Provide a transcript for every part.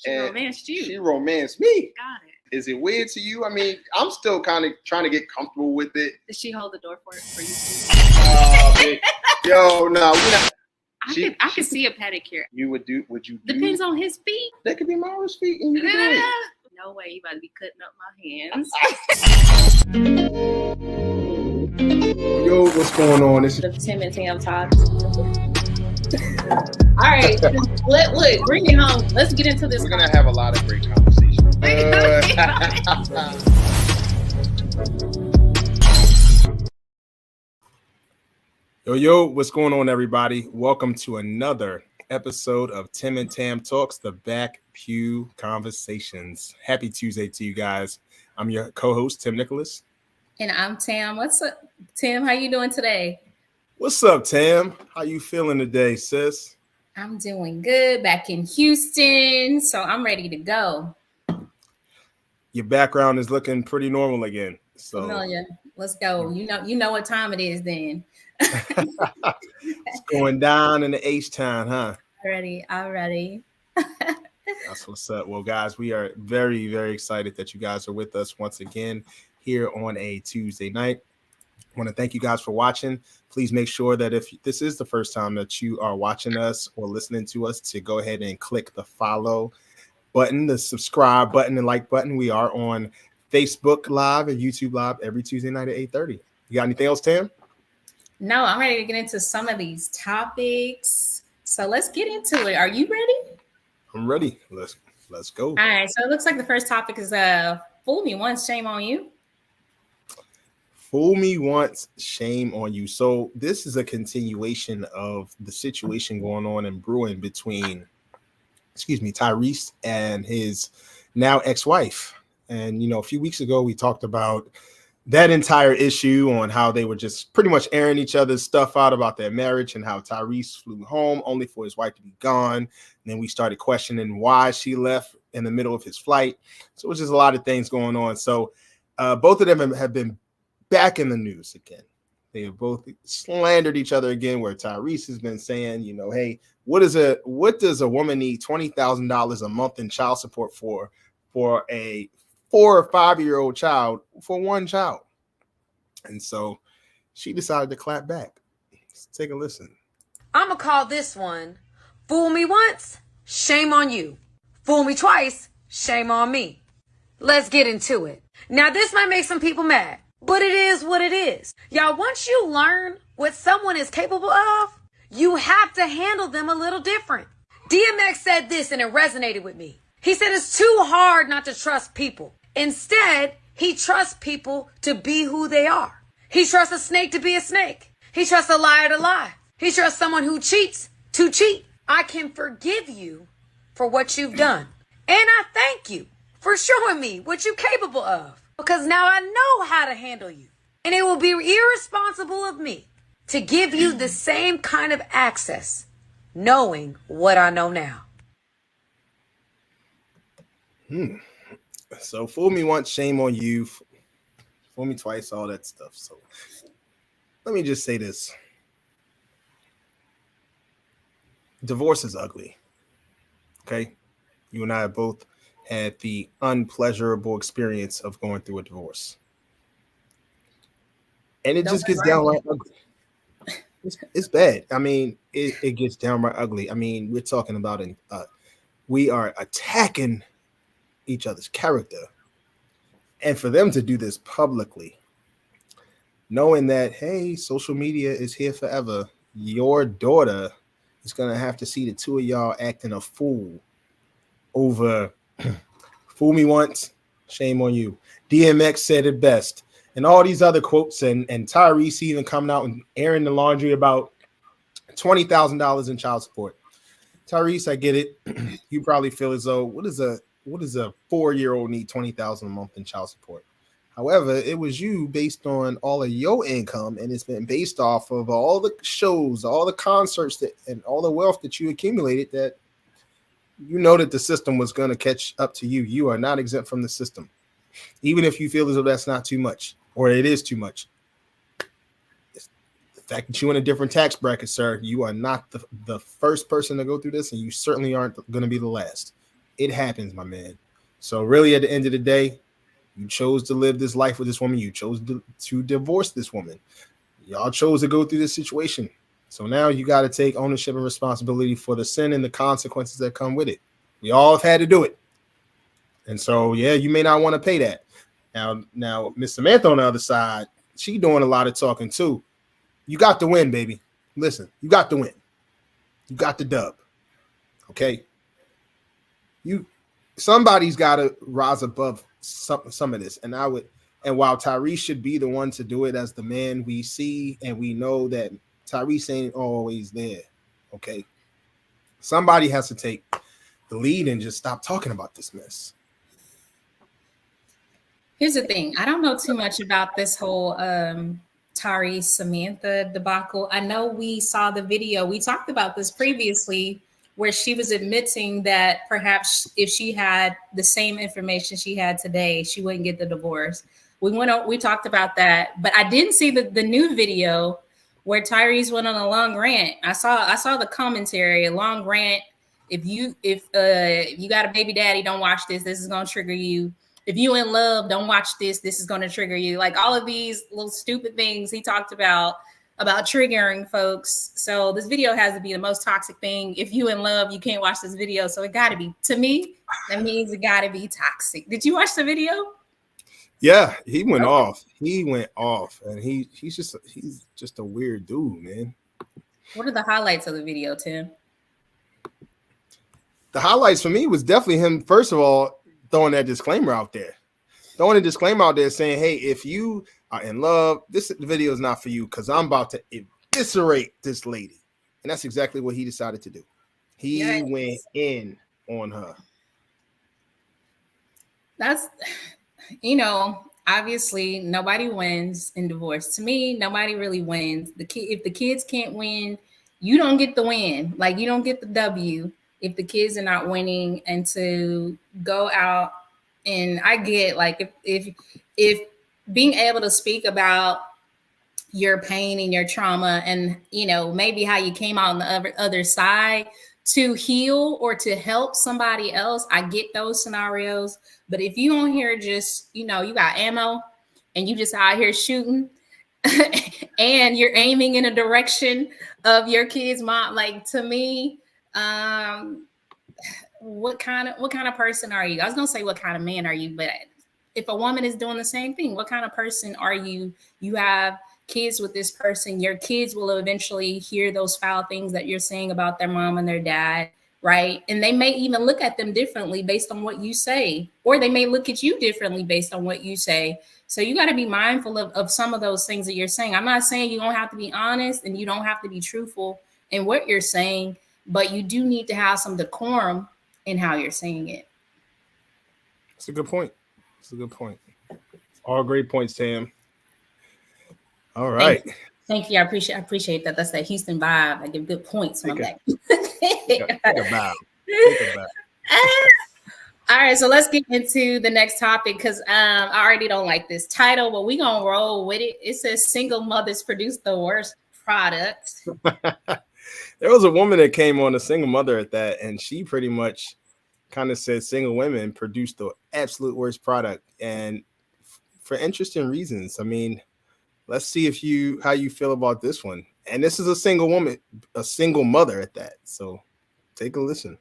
She romanced you. She romanced me. Got it. Is it weird to you? I mean, I'm still kind of trying to get comfortable with it. Did she hold the door for you? Yo, no, we're not. I could see a pedicure. Would you? Depends on his feet. That could be Mara's feet. And you can do it. No way, you about to be cutting up my hands. Yo, what's going on? This is the Tim and Tam Talks. All right, look, bring it home. Let's get into this. We're gonna have a lot of great conversations. Yo, what's going on, everybody? Welcome to another episode of Tim and Tam Talks, the back pew conversations. Happy Tuesday to you guys. I'm your co-host, Tim Nicholas. And I'm Tam. What's up, Tim? How you doing today? What's up, Tam? How you feeling today, sis? I'm doing good. Back in Houston, so I'm ready to go. Your background is looking pretty normal again. So familiar. Let's go. You know what time it is then. It's going down in the H-Town, huh? Already. That's what's up. Well, guys, we are very, very excited that you guys are with us once again here on a Tuesday night. I want to thank you guys for watching. Please make sure that if this is the first time that you are watching us or listening to us, to go ahead and click the follow button, the subscribe button, and like button. We are on Facebook Live and YouTube Live every Tuesday night at 8:30. You got anything else, Tam? No, I'm ready to get into some of these topics. So let's get into it. Are you ready? I'm ready. Let's go. All right. So it looks like the first topic is fool me once, shame on you. Fool me once, shame on you. So this is a continuation of the situation going on and brewing between, Tyrese and his now ex-wife. And, a few weeks ago, we talked about that entire issue on how they were just pretty much airing each other's stuff out about their marriage and how Tyrese flew home only for his wife to be gone. And then we started questioning why she left in the middle of his flight. So it was just a lot of things going on. So both of them have been back in the news again. They have both slandered each other again, where Tyrese has been saying, hey, what does a woman need $20,000 a month in child support for a 4 or 5-year-old child, for one child? And so she decided to clap back. Let's take a listen. I'm going to call this one, fool me once, shame on you. Fool me twice, shame on me. Let's get into it. Now, this might make some people mad, but it is what it is. Y'all, once you learn what someone is capable of, you have to handle them a little different. DMX said this and it resonated with me. He said it's too hard not to trust people. Instead, he trusts people to be who they are. He trusts a snake to be a snake. He trusts a liar to lie. He trusts someone who cheats to cheat. I can forgive you for what you've done. And I thank you for showing me what you're capable of. Because now I know how to handle you. And it will be irresponsible of me to give you the same kind of access, knowing what I know now. So fool me once, shame on you. Fool me twice, all that stuff. So let me just say this. Divorce is ugly. Okay? You and I have both had the unpleasurable experience of going through a divorce. And it just gets downright ugly. It's bad. I mean, it gets downright ugly. I mean, we're talking about we are attacking each other's character. And for them to do this publicly, knowing that, hey, social media is here forever, your daughter is going to have to see the two of y'all acting a fool over fool me once, shame on you. DMX said it best. And all these other quotes, and Tyrese even coming out and airing the laundry about $20,000 in child support. Tyrese, I get it. You probably feel as though, what does a 4-year-old need $20,000 a month in child support? However, it was you based on all of your income, and it's been based off of all the shows, all the concerts and all the wealth that you accumulated, that that the system was going to catch up to you. You are not exempt from the system. Even if you feel as though that's not too much, or it is too much. The fact that you're in a different tax bracket, sir, you are not the first person to go through this, and you certainly aren't going to be the last. It happens, my man. So really, at the end of the day, you chose to live this life with this woman. You chose to divorce this woman. Y'all chose to go through this situation. So now you got to take ownership and responsibility for the sin and the consequences that come with it. We all have had to do it. And so, yeah, you may not want to pay that. Now, Miss Samantha on the other side, she doing a lot of talking too. You got the win, baby. Listen, you got the win. You got the dub. Okay? Somebody's got to rise above some of this. And while Tyrese should be the one to do it as the man we see, and we know that Tyrese ain't always there. Okay? Somebody has to take the lead and just stop talking about this mess. Here's the thing. I don't know too much about this whole Tyrese Samantha debacle. I know we saw the video. We talked about this previously, where she was admitting that perhaps if she had the same information she had today, she wouldn't get the divorce. We talked about that, but I didn't see the new video where Tyrese went on a long rant. I saw the commentary, a long rant. If you got a baby daddy, don't watch this. This is gonna trigger you. If you in love, don't watch this. This is going to trigger you. Like all of these little stupid things he talked about triggering folks. So this video has to be the most toxic thing. If you in love, you can't watch this video. So it got to be, to me, that means it got to be toxic. Did you watch the video? Yeah, he went off. He went off, and he's just a weird dude, man. What are the highlights of the video, Tim? The highlights for me was definitely him, first of all, throwing that disclaimer out there. Throwing a disclaimer out there saying, hey, if you are in love, this video is not for you because I'm about to eviscerate this lady. And that's exactly what he decided to do. He went in on her. That's, obviously nobody wins in divorce. To me, nobody really wins. If the kids can't win, you don't get the win. Like you don't get the W if the kids are not winning. And to go out, and I get like if being able to speak about your pain and your trauma and maybe how you came out on the other side to heal or to help somebody else, I get those scenarios. But if you on here just you got ammo and you just out here shooting and you're aiming in a direction of your kid's mom, like to me, what kind of person are you? I was gonna say what kind of man are you, but if a woman is doing the same thing, what kind of person are you? You have kids with this person. Your kids will eventually hear those foul things that you're saying about their mom and their dad, right? And they may even look at them differently based on what you say, or they may look at you differently based on what you say. So you got to be mindful of some of those things that you're saying. I'm not saying you don't have to be honest and you don't have to be truthful in what you're saying, but you do need to have some decorum in how you're saying it. It's a good point. All great points, Tam. All right. Thank you. I appreciate that. That's that Houston vibe. I give good points. Take a bow. All right, so let's get into the next topic because I already don't like this title, but we're going to roll with it. It says single mothers produce the worst product. There was a woman that came on, a single mother at that, and she pretty much kind of said single women produce the absolute worst product, and for interesting reasons. I mean, let's see how you feel about this one. And this is a single woman, a single mother at that. So take a listen.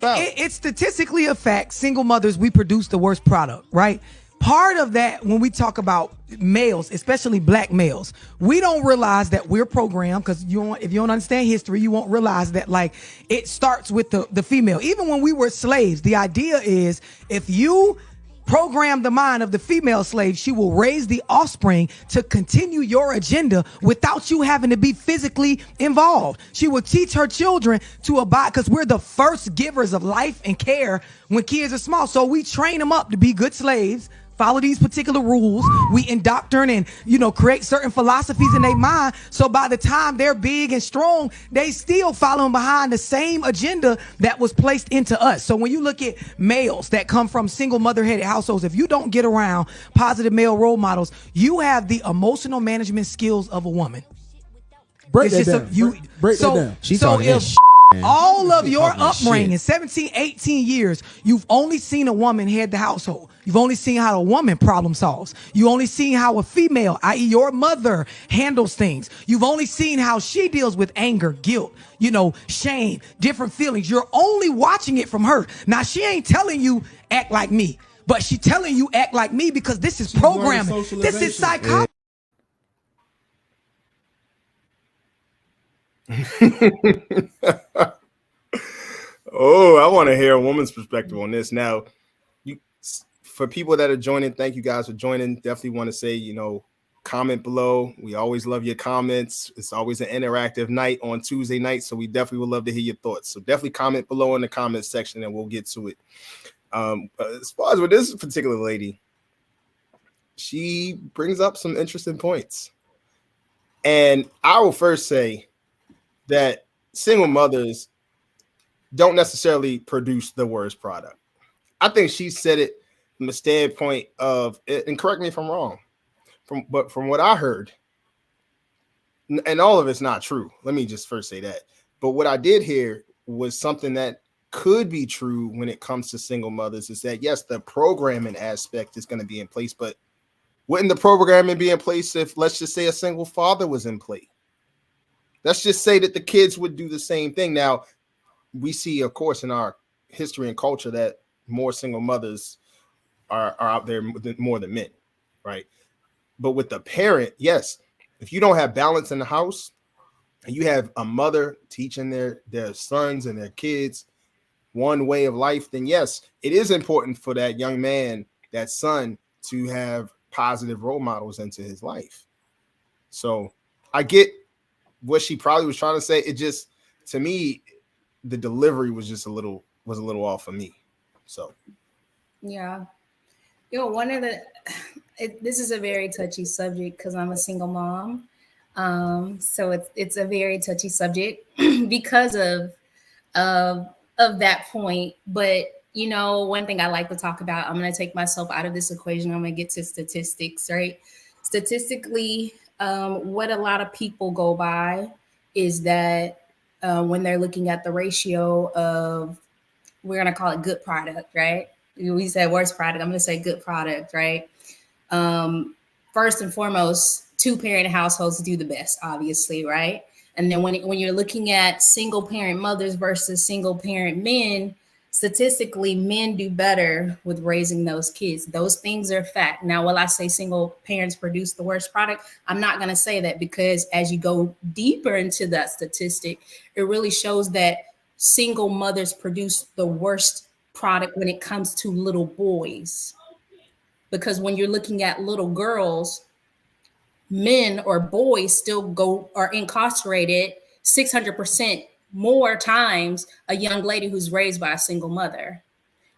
It's statistically a fact. Single mothers, we produce the worst product, right? Part of that, when we talk about males, especially black males, we don't realize that we're programmed because if you don't understand history, you won't realize that like it starts with the female. Even when we were slaves, the idea is if you program the mind of the female slave, she will raise the offspring to continue your agenda without you having to be physically involved. She will teach her children to abide because we're the first givers of life and care when kids are small. So we train them up to be good slaves, follow these particular rules. We indoctrinate and, create certain philosophies in their mind. So by the time they're big and strong, they still following behind the same agenda that was placed into us. So when you look at males that come from single mother-headed households, if you don't get around positive male role models, you have the emotional management skills of a woman. Break that down. Break that down. So All of your upbringing, 17, 18 years, you've only seen a woman head the household. You've only seen how a woman problem solves. You only seen how a female, i.e. your mother, handles things. You've only seen how she deals with anger, guilt, shame, different feelings. You're only watching it from her. Now, she ain't telling you act like me, but she telling you act like me because this is programming. This is psychology. Oh, I want to hear a woman's perspective on this. Now, for people that are joining, thank you guys for joining. Definitely want to say, comment below. We always love your comments. It's always an interactive night on Tuesday night, so we definitely would love to hear your thoughts. So definitely comment below in the comments section, and we'll get to it. As far as with this particular lady, she brings up some interesting points. And I will first say that single mothers don't necessarily produce the worst product. I think she said it from a standpoint of, and correct me if I'm wrong, from what I heard, and all of it's not true. Let me just first say that. But what I did hear was something that could be true when it comes to single mothers is that, yes, the programming aspect is going to be in place, but wouldn't the programming be in place if, let's just say, a single father was in play? Let's just say that the kids would do the same thing. Now, we see, of course, in our history and culture that more single mothers are out there more than men, right? But with the parent, yes, if you don't have balance in the house and you have a mother teaching their sons and their kids one way of life, then yes, it is important for that young man, that son, to have positive role models into his life. So I get what she probably was trying to say. It just, to me, the delivery was just a little off for me. So yeah, this is a very touchy subject because I'm a single mom. So it's a very touchy subject because of that point. But one thing I like to talk about, I'm going to take myself out of this equation. I'm going to get to statistics, right? Statistically, what a lot of people go by is that when they're looking at the ratio of, we're going to call it good product, right? We said worst product. I'm going to say good product, right? First and foremost, 2-parent households do the best, obviously, right? And then when you're looking at single parent mothers versus single parent men, statistically, men do better with raising those kids. Those things are fact. Now, will I say single parents produce the worst product? I'm not going to say that, because as you go deeper into that statistic, it really shows that single mothers produce the worst product when it comes to little boys. Because when you're looking at little girls, men or boys still are incarcerated 600% more times a young lady who's raised by a single mother.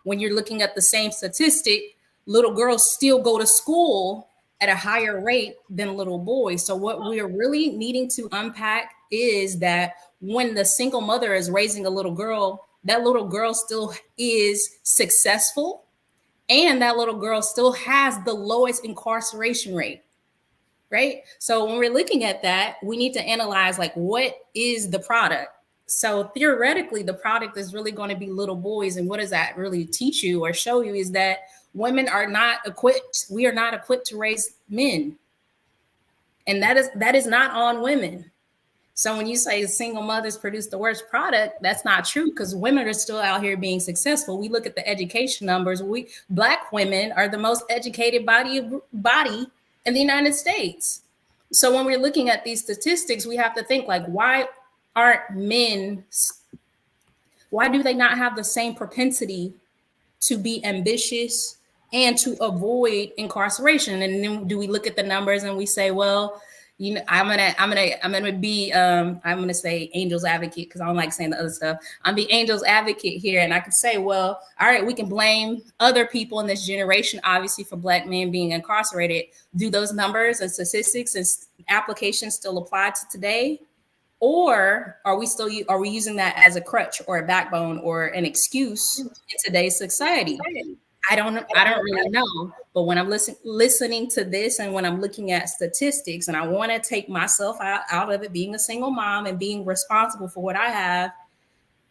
When you're looking at the same statistic, little girls still go to school at a higher rate than little boys. So what we're really needing to unpack is that when the single mother is raising a little girl, that little girl still is successful, and that little girl still has the lowest incarceration rate. Right? So when we're looking at that, we need to analyze, like, what is the product? So theoretically, the product is really going to be little boys. And what does that really teach you or show you is that women are not equipped. We are not equipped to raise men. And that is not on women. So when you say single mothers produce the worst product, that's not true, because women are still out here being successful. We look at the education numbers. Black women are the most educated body in the United States. So when we're looking at these statistics, we have to think, like, why do they not have the same propensity to be ambitious and to avoid incarceration? And then do we look at the numbers and we say, well, I'm gonna say angel's advocate, because I don't like saying the other stuff. I'm the angel's advocate here, and I could say, well, all right, we can blame other people in this generation, obviously, for Black men being incarcerated. Do those numbers and statistics and applications still apply to today, or are we using that as a crutch or a backbone or an excuse in today's society? I don't really know. But when I'm listening to this, and when I'm looking at statistics, and I want to take myself out of it, being a single mom and being responsible for what I have,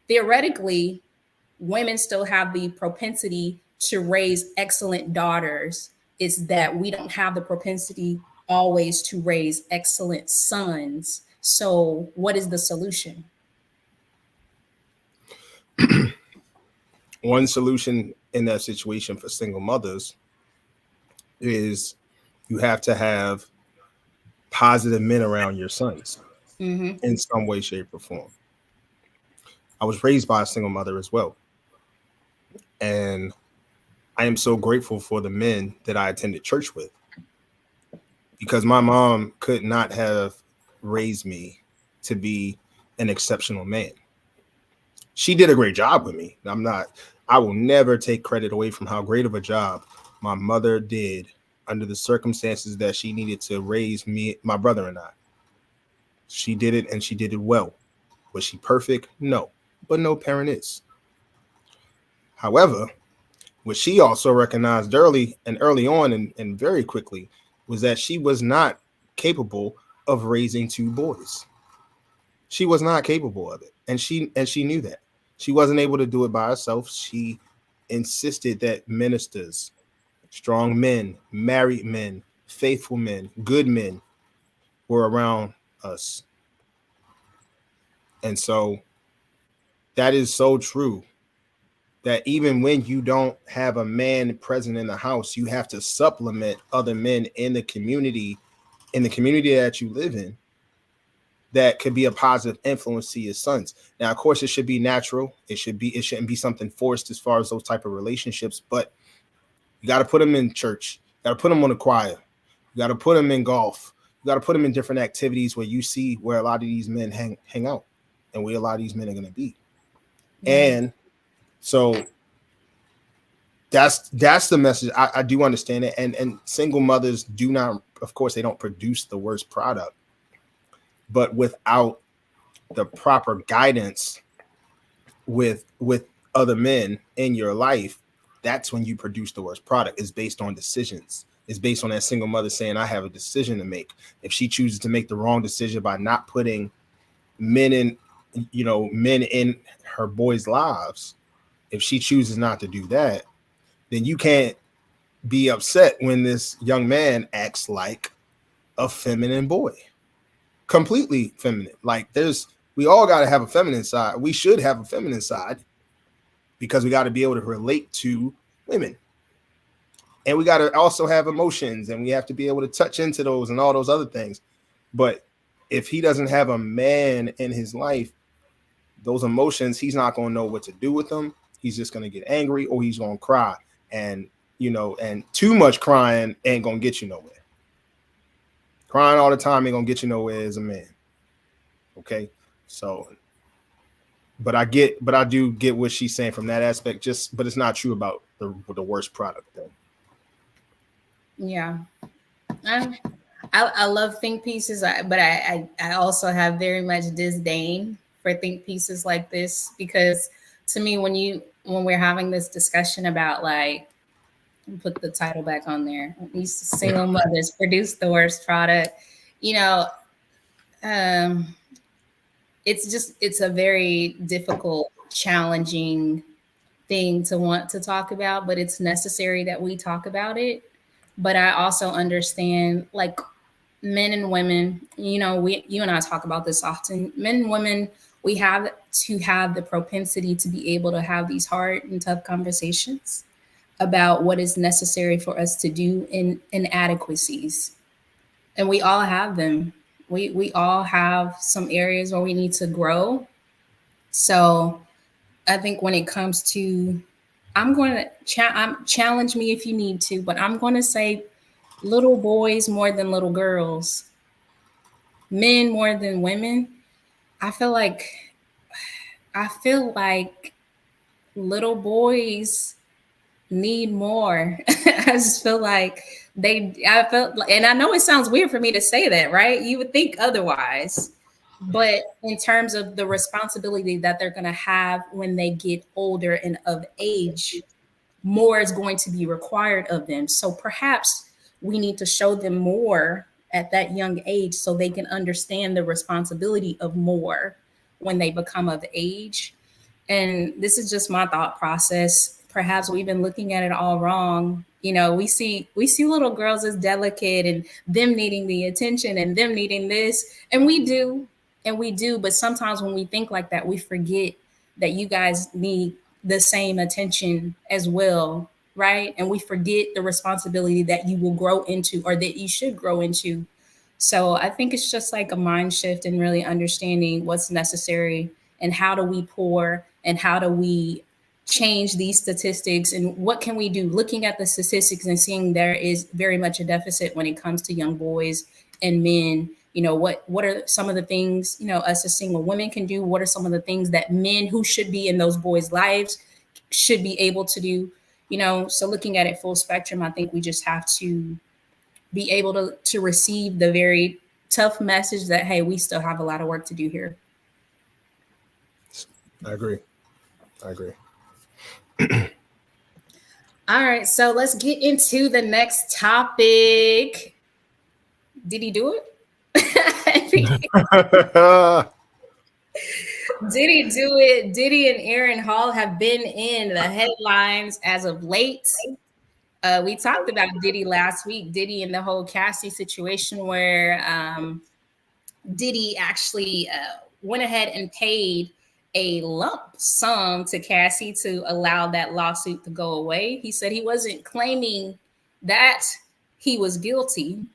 theoretically, women still have the propensity to raise excellent daughters. It's that we don't have the propensity always to raise excellent sons. So, what is the solution? One solution in that situation for single mothers is you have to have positive men around your sons in some way, shape, or form. I was raised by a single mother as well. And I am so grateful for the men that I attended church with, because my mom could not have raised me to be an exceptional man. She did a great job with me. I will never take credit away from how great of a job my mother did under the circumstances that she needed to raise me, my brother and I. She did it, and she did it well. Was she perfect? No, but no parent is. However, what she also recognized early on and very quickly was that she was not capable of raising two boys. She was not capable of it. And she knew that. She wasn't able to do it by herself. She insisted that ministers, strong men, married men, faithful men, good men were around us. And so that is so true, that even when you don't have a man present in the house, you have to supplement other men in the community that you live in, that could be a positive influence to your sons. Now, of course, it should be natural. It shouldn't be something forced as far as those type of relationships, but you got to put them in church. You got to put them on the choir. You got to put them in golf. You got to put them in different activities where you see where a lot of these men hang out and where a lot of these men are going to be. Yeah. And so that's the message. I do understand it. And single mothers do not, of course, they don't produce the worst product. But without the proper guidance with other men in your life, that's when you produce the worst product. It's based on decisions. It's based on that single mother saying, I have a decision to make. If she chooses to make the wrong decision by not putting men in her boys' lives, if she chooses not to do that, then you can't be upset when this young man acts like a feminine boy. Completely feminine. Like we all got to have a feminine side. We should have a feminine side because we got to be able to relate to women. And we got to also have emotions, and we have to be able to touch into those and all those other things. But if he doesn't have a man in his life, those emotions, he's not going to know what to do with them. He's just going to get angry, or he's going to cry. And, and too much crying ain't going to get you nowhere. Crying all the time ain't gonna get you nowhere as a man. Okay. So, but I do get what she's saying from that aspect, but it's not true about the worst product though. Yeah. I love think pieces, but I also have very much disdain for think pieces like this, because to me, when we're having this discussion about, like, put the title back on there, these single mothers produce the worst product, it's a very difficult, challenging thing to want to talk about, but it's necessary that we talk about it. But I also understand, like, men and women, you and I talk about this often. Men and women, we have to have the propensity to be able to have these hard and tough conversations about what is necessary for us to do in inadequacies. And we all have them. We all have some areas where we need to grow. So I think when it comes to, I'm going to challenge me if you need to, but I'm going to say little boys more than little girls, men more than women. I feel like little boys need more. I just feel like and I know it sounds weird for me to say that, right? You would think otherwise, but in terms of the responsibility that they're going to have when they get older and of age, more is going to be required of them. So perhaps we need to show them more at that young age so they can understand the responsibility of more when they become of age. and this is just my thought process. Perhaps we've been looking at it all wrong. You know, we see little girls as delicate and them needing the attention and them needing this, and we do. But sometimes when we think like that, we forget that you guys need the same attention as well, right? And we forget the responsibility that you will grow into, or that you should grow into. So I think it's just like a mind shift and really understanding what's necessary and how do we pour and how do we change these statistics and what can we do, looking at the statistics and seeing there is very much a deficit when it comes to young boys and men. You know, what are some of the things, you know, us as single women can do? What are some of the things that men who should be in those boys' lives should be able to do? You know, so looking at it full spectrum, I think we just have to be able to receive the very tough message that, hey, we still have a lot of work to do here. I agree. All right, so let's get into the next topic. Did he do it? Did he do it? Diddy and Aaron Hall have been in the headlines as of late. We talked about Diddy last week. Diddy and the whole Cassie situation where Diddy actually went ahead and paid a lump sum to Cassie to allow that lawsuit to go away. He said he wasn't claiming that he was guilty.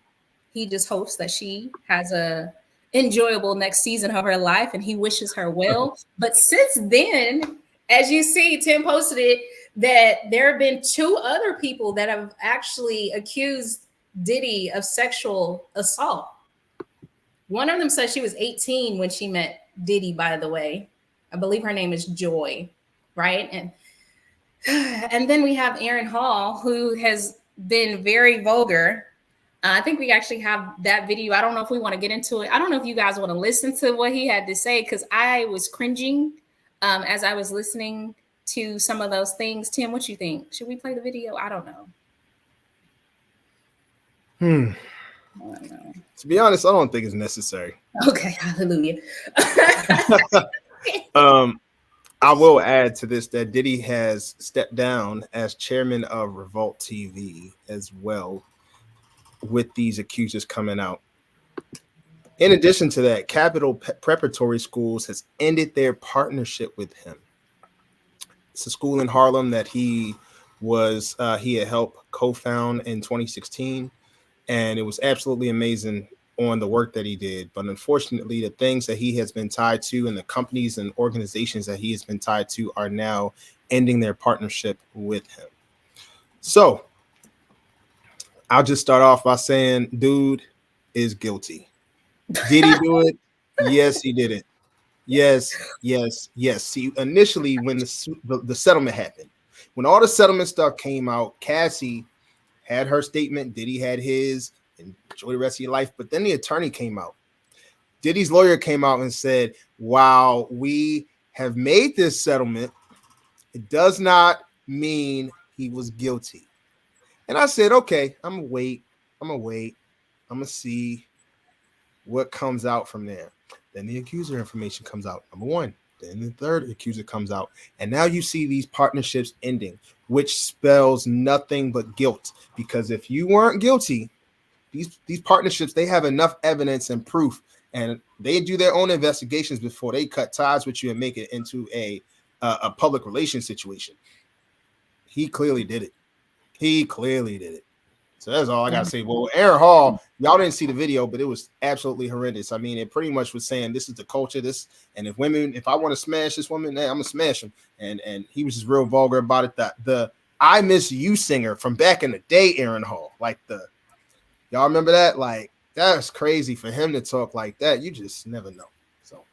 He just hopes that she has a enjoyable next season of her life and he wishes her well. But since then, as you see, Tim posted it, that there have been 2 other people that have actually accused Diddy of sexual assault. One of them said she was 18 when she met Diddy, by the way. I believe her name is Joy, right? And then we have Aaron Hall, who has been very vulgar. I think we actually have that video. I don't know if we want to get into it. I don't know if you guys want to listen to what he had to say, because I was cringing as I was listening to some of those things. Tim, what you think? Should we play the video? I don't know. I don't know. To be honest, I don't think it's necessary. Okay, hallelujah. I will add to this that Diddy has stepped down as chairman of Revolt TV as well, with these accusers coming out. In addition to that, Capital Preparatory Schools has ended their partnership with him. It's a school in Harlem that he had helped co-found in 2016, and it was absolutely amazing on the work that he did. But unfortunately, the things that he has been tied to and the companies and organizations that he has been tied to are now ending their partnership with him. So I'll just start off by saying, dude is guilty. Did he do it? Yes, he did it. Yes. See, initially when the settlement happened, when all the settlement stuff came out, Cassie had her statement, Diddy had his, enjoy the rest of your life. But then the attorney came out. Diddy's lawyer came out and said, while we have made this settlement, it does not mean he was guilty. And I said, okay, I'm gonna wait. I'm gonna see what comes out from there. Then the accuser information comes out, number 1. Then the third accuser comes out. And now you see these partnerships ending, which spells nothing but guilt. Because if you weren't guilty, these partnerships, they have enough evidence and proof, and they do their own investigations before they cut ties with you and make it into a public relations situation. He clearly did it. So that's all I gotta say. Well, Aaron Hall, y'all didn't see the video, but it was absolutely horrendous. I mean, it pretty much was saying this is the culture, and if I want to smash this woman, I'm gonna smash him. And he was just real vulgar about it. The I Miss You singer from back in the day, Aaron Hall, y'all remember that? Like, that's crazy for him to talk like that. You just never know. So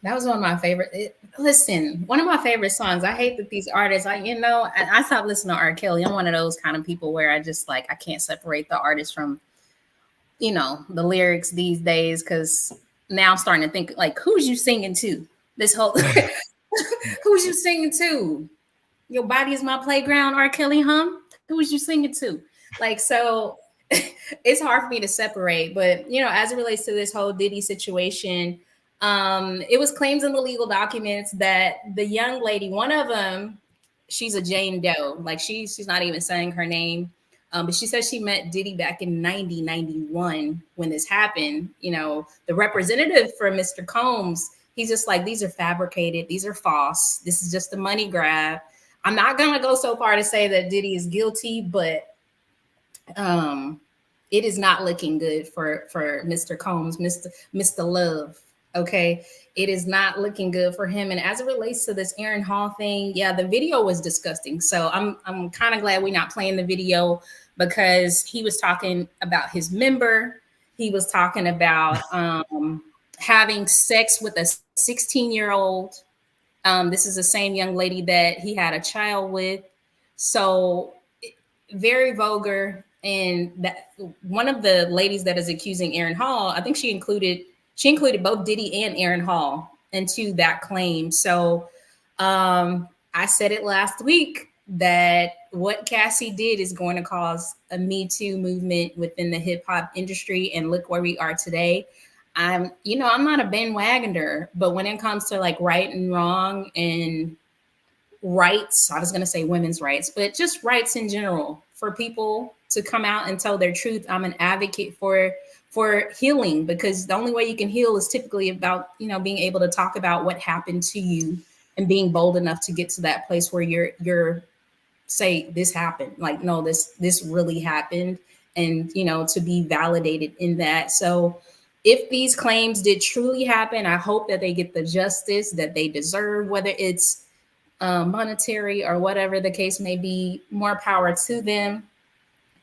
that was one of my favorite. One of my favorite songs. I hate that these artists, I stopped listening to R. Kelly. I'm one of those kind of people where I just I can't separate the artist from, the lyrics these days. Cause now I'm starting to think who's you singing to? This whole, who's you singing to? Your body is my playground, R. Kelly, huh? Who was you singing to? So it's hard for me to separate, but as it relates to this whole Diddy situation, It was claims in the legal documents that the young lady, one of them, she's a Jane Doe. Like she's not even saying her name. But she says she met Diddy back in 91 when this happened. You know, the representative for Mr. Combs, he's just like, these are fabricated. These are false. This is just a money grab. I'm not going to go so far to say that Diddy is guilty, but it is not looking good for Mr. Combs, Mr. Love. Okay. It is not looking good for him. And as it relates to this Aaron Hall thing, yeah, the video was disgusting. So I'm kind of glad we're not playing the video because he was talking about his member. He was talking about having sex with a 16-year-old. This is the same young lady that he had a child with. So very vulgar. And that one of the ladies that is accusing Aaron Hall, I think she included both Diddy and Aaron Hall into that claim. So I said it last week that what Cassie did is going to cause a Me Too movement within the hip hop industry. And look where we are today. I'm not a bandwagoner, but when it comes to like right and wrong and rights, I was going to say women's rights, but just rights in general for people to come out and tell their truth. I'm an advocate for healing, because the only way you can heal is typically about, being able to talk about what happened to you and being bold enough to get to that place where you're say this happened, like, no, this really happened, and, to be validated in that. So if these claims did truly happen, I hope that they get the justice that they deserve, whether it's monetary or whatever the case may be. More power to them.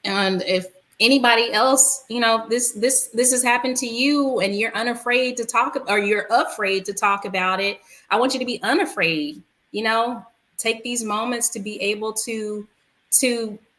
And if anybody else, this has happened to you and you're unafraid to talk, or you're afraid to talk about it, I want you to be unafraid. Take these moments to be able to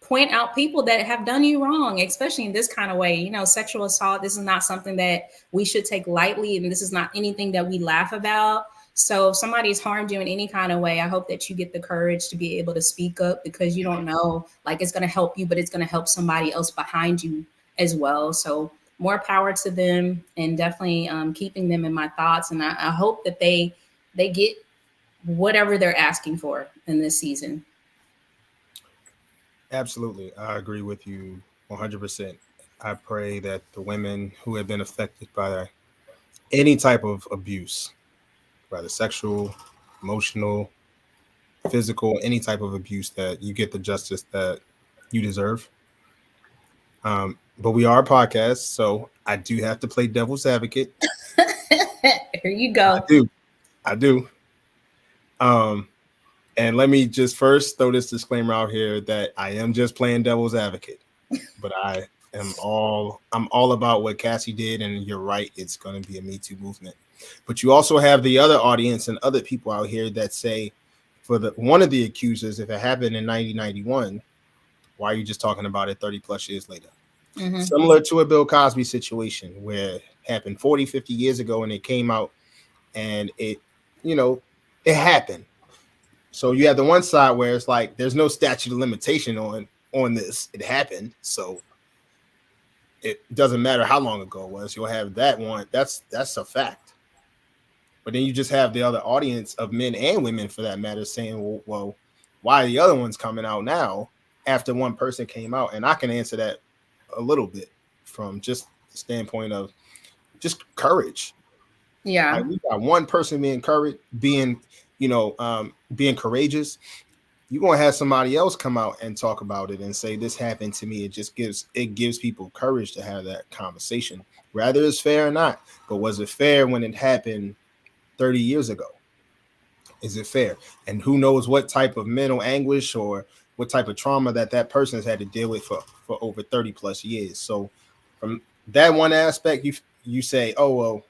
point out people that have done you wrong, especially in this kind of way. Sexual assault, this is not something that we should take lightly, and this is not anything that we laugh about. So if somebody's harmed you in any kind of way, I hope that you get the courage to be able to speak up, because you don't know, like, it's going to help you, but it's going to help somebody else behind you as well. So more power to them, and definitely keeping them in my thoughts. And I hope that they get whatever they're asking for in this season. Absolutely. I agree with you 100%. I pray that the women who have been affected by any type of abuse, whether sexual, emotional, physical, any type of abuse, that you get the justice that you deserve. But we are a podcast, so I do have to play devil's advocate. Here you go. I do. And let me just first throw this disclaimer out here that I am just playing devil's advocate, but I'm all about what Cassie did. And you're right, it's going to be a Me Too movement. But you also have the other audience and other people out here that say, for one of the accusers, if it happened in 1991, why are you just talking about it 30 plus years later? Mm-hmm. Similar to a Bill Cosby situation where it happened 40, 50 years ago, and it came out and it happened. So you have the one side where it's like, there's no statute of limitation on this. It happened. So it doesn't matter how long ago it was. You'll have that one. That's a fact. But then you just have the other audience of men and women, for that matter, saying, well, why are the other ones coming out now after one person came out? And I can answer that a little bit from just the standpoint of just courage. Yeah. Like, we got one person being courageous. You're going to have somebody else come out and talk about it and say, this happened to me. It gives people courage to have that conversation, whether it's fair or not. But was it fair when it happened 30 years ago? Is it fair? And who knows what type of mental anguish or what type of trauma that person has had to deal with for over 30 plus years. So from that one aspect, you say, oh, well,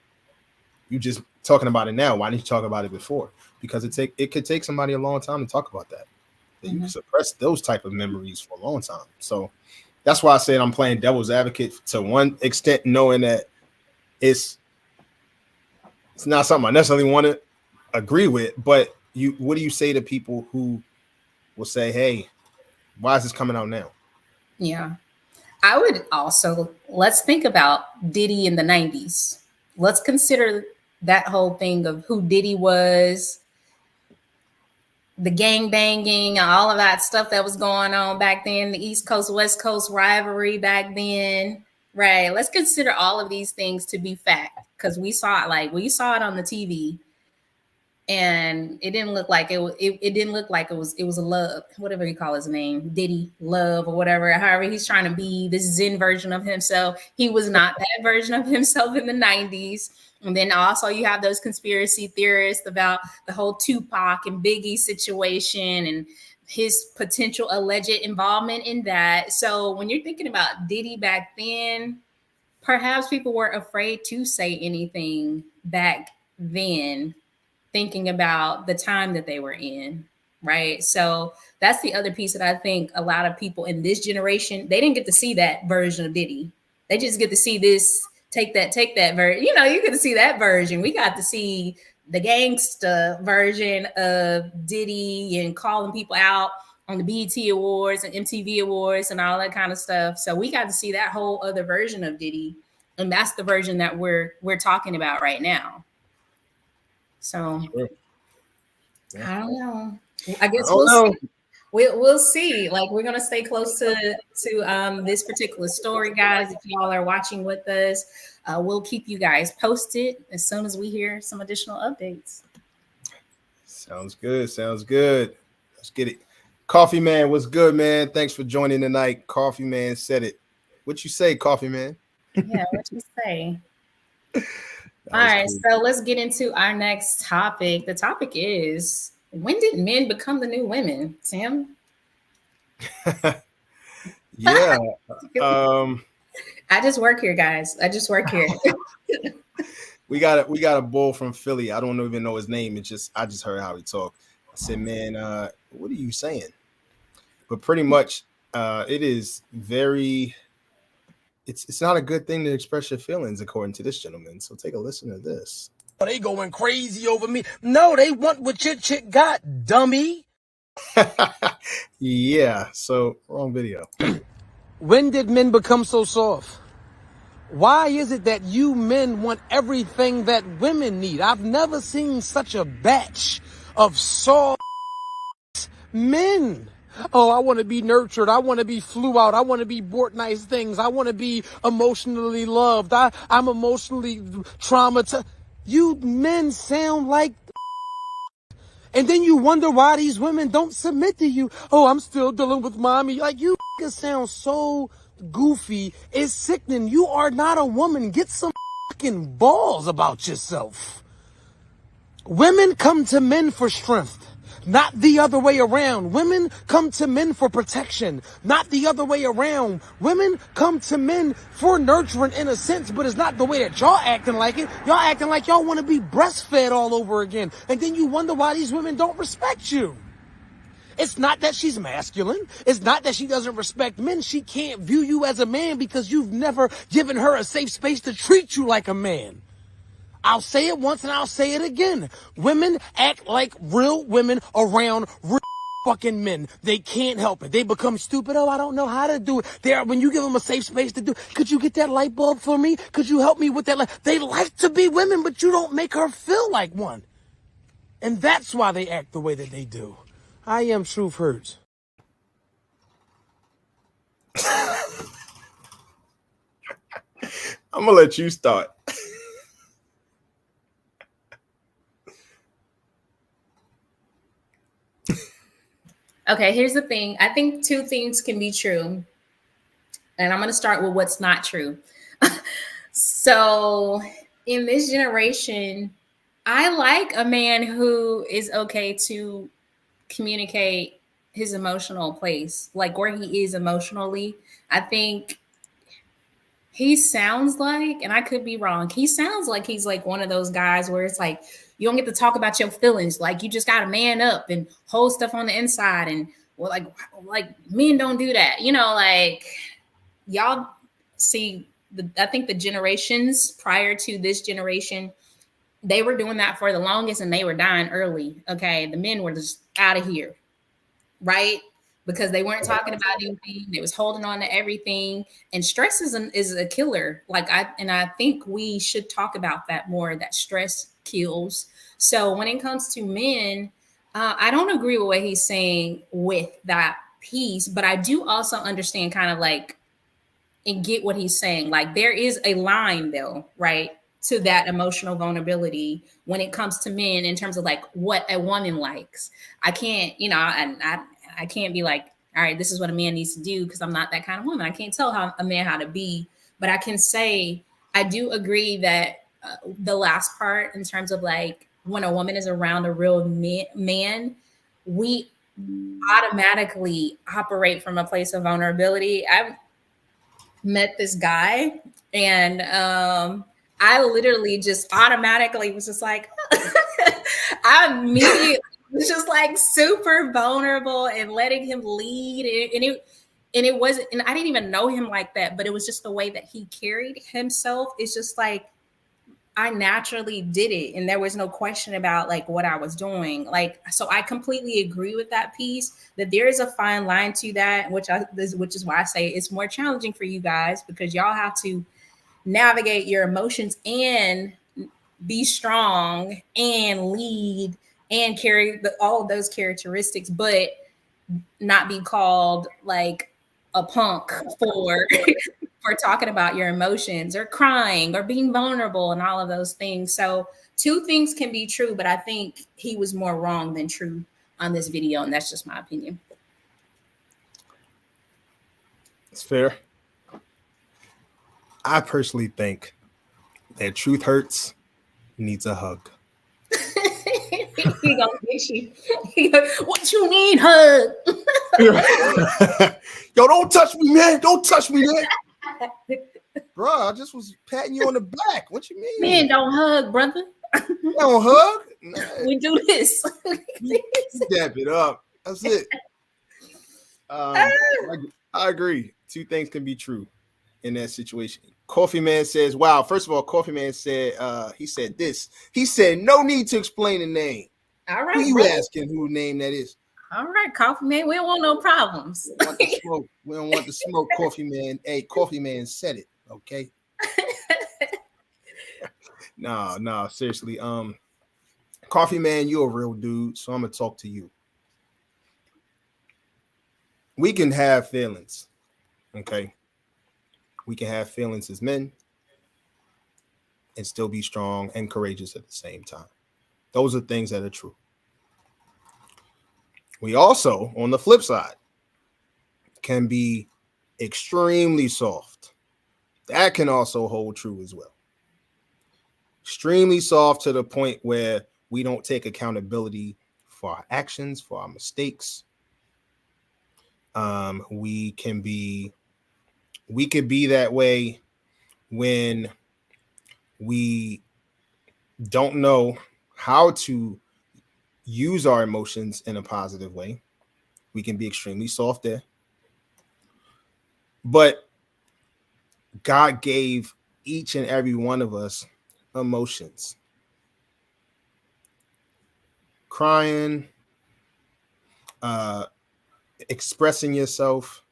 you just talking about it now. Why didn't you talk about it before? Because it could take somebody a long time to talk about that. Mm-hmm. You can suppress those type of memories for a long time. So that's why I said I'm playing devil's advocate to one extent, knowing that it's not something I necessarily want to agree with. But what do you say to people who will say, hey, why is this coming out now? Yeah. I would also, let's think about Diddy in the 90s. Let's consider that whole thing of who Diddy was, the gang banging, all of that stuff that was going on back then, the East Coast, West Coast rivalry back then. Right. Let's consider all of these things to be fact, because we saw it on the TV, and it didn't look like it didn't look like it was a love, whatever you call his name, Diddy Love or whatever, however he's trying to be this Zen version of himself. He was not that version of himself in the 90s. And then also you have those conspiracy theorists about the whole Tupac and Biggie situation and his potential alleged involvement in that. So when you're thinking about Diddy back then, perhaps people were afraid to say anything back then, thinking about the time that they were in, right? So that's the other piece that I think a lot of people in this generation, they didn't get to see that version of Diddy. They just get to see this, take that version. You get to see that version. We got to see the gangsta version of Diddy and calling people out on the BET Awards and MTV Awards and all that kind of stuff. So we got to see that whole other version of Diddy. And that's the version that we're talking about right now. So I don't know. I guess we'll see. We'll see. Like, we're gonna stay close to this particular story, guys. If y'all are watching with us, we'll keep you guys posted as soon as we hear some additional updates. Sounds good. Let's get it. Coffee Man, what's good, man? Thanks for joining tonight. Coffee Man said it. What you say, Coffee Man? Yeah, what you say? All right, cool. So let's get into our next topic. The topic is, when did men become the new women, Sam? Yeah. I just work here, guys. I just work here. we got a bull from Philly. I don't even know his name. I just heard how he talked. I said, man, what are you saying? But pretty much it is very, it's not a good thing to express your feelings, according to this gentleman. So take a listen to this. They going crazy over me. No, they want what your chick got, dummy. Yeah, so wrong video. When did men become so soft? Why is it that you men want everything that women need? I've never seen such a batch of soft men. Oh, I want to be nurtured. I want to be flew out. I want to be bought nice things. I want to be emotionally loved. I'm emotionally traumatized. You men sound like, and then you wonder why these women don't submit to you. Oh, I'm still dealing with mommy. Like, you sound so goofy. It's sickening. You are not a woman. Get some fucking balls about yourself. Women come to men for strength, not the other way around. Women come to men for protection, not the other way around. Women come to men for nurturing in a sense, but it's not the way that y'all acting like it. Y'all acting like y'all want to be breastfed all over again. And then you wonder why these women don't respect you. It's not that she's masculine. It's not that she doesn't respect men. She can't view you as a man because you've never given her a safe space to treat you like a man. I'll say it once and I'll say it again. Women act like real women around real fucking men. They can't help it. They become stupid. Oh, I don't know how to do it. When you give them a safe space to do, could you get that light bulb for me? Could you help me with that light? They like to be women, but you don't make her feel like one. And that's why they act the way that they do. I am Truth Hurts. I'm gonna let you start. Okay, here's the thing. I think two things can be true. And I'm going to start with what's not true. So in this generation, I like a man who is okay to communicate his emotional place, like where he is emotionally. I think he sounds like, and I could be wrong, he sounds like he's like one of those guys where it's like, you don't get to talk about your feelings. Like, you just got to man up and hold stuff on the inside. And well, like men don't do that. Like, y'all see, I think the generations prior to this generation, they were doing that for the longest and they were dying early. Okay. The men were just out of here. Right. because they weren't talking about anything. They was holding on to everything, and stress is a killer. I think we should talk about that more. That stress kills. So when it comes to men, I don't agree with what he's saying with that piece, but I do also understand kind of like and get what he's saying. Like there is a line though, right, to that emotional vulnerability when it comes to men in terms of like what a woman likes. I can't, I can't be like, all right, this is what a man needs to do because I'm not that kind of woman. I can't tell a man how to be, but I can say I do agree that the last part in terms of like when a woman is around a real man, we automatically operate from a place of vulnerability. I've met this guy and I literally just automatically was just like, I immediately was just like super vulnerable and letting him lead. And it wasn't, and I didn't even know him like that, but it was just the way that he carried himself. It's just like, I naturally did it. And there was no question about like what I was doing. Like, so I completely agree with that piece that there is a fine line to that, which is why I say it's more challenging for you guys because y'all have to navigate your emotions and be strong and lead and carry all of those characteristics, but not be called like a punk for for talking about your emotions or crying or being vulnerable and all of those things. So two things can be true, but I think he was more wrong than true on this video, and that's just my opinion. It's fair. I personally think that truth hurts, needs a hug. He gonna get you. What you need, hug? Yo, don't touch me, man. Don't touch me, man. Bro, I just was patting you on the back. What you mean? Men don't hug, brother. You don't hug? Nah. We do this. Dab it up. That's it. I agree. Two things can be true in that situation. Coffee Man says, wow, first of all, Coffee Man said, he said this. He said, no need to explain the name. All right. Who you asking whose name that is? All right, Coffee Man. We don't want no problems. We don't want the smoke. We don't want the smoke, Coffee Man. Hey, Coffee Man said it, okay? No, seriously. Coffee Man, you're a real dude, so I'm gonna talk to you. We can have feelings, okay? We can have feelings as men and still be strong and courageous at the same time. Those are things that are true. We also, on the flip side, can be extremely soft. That can also hold true as well. Extremely soft to the point where we don't take accountability for our actions, for our mistakes. We could be that way when we don't know how to use our emotions in a positive way. We can be extremely soft there. But God gave each and every one of us emotions. Crying, expressing yourself,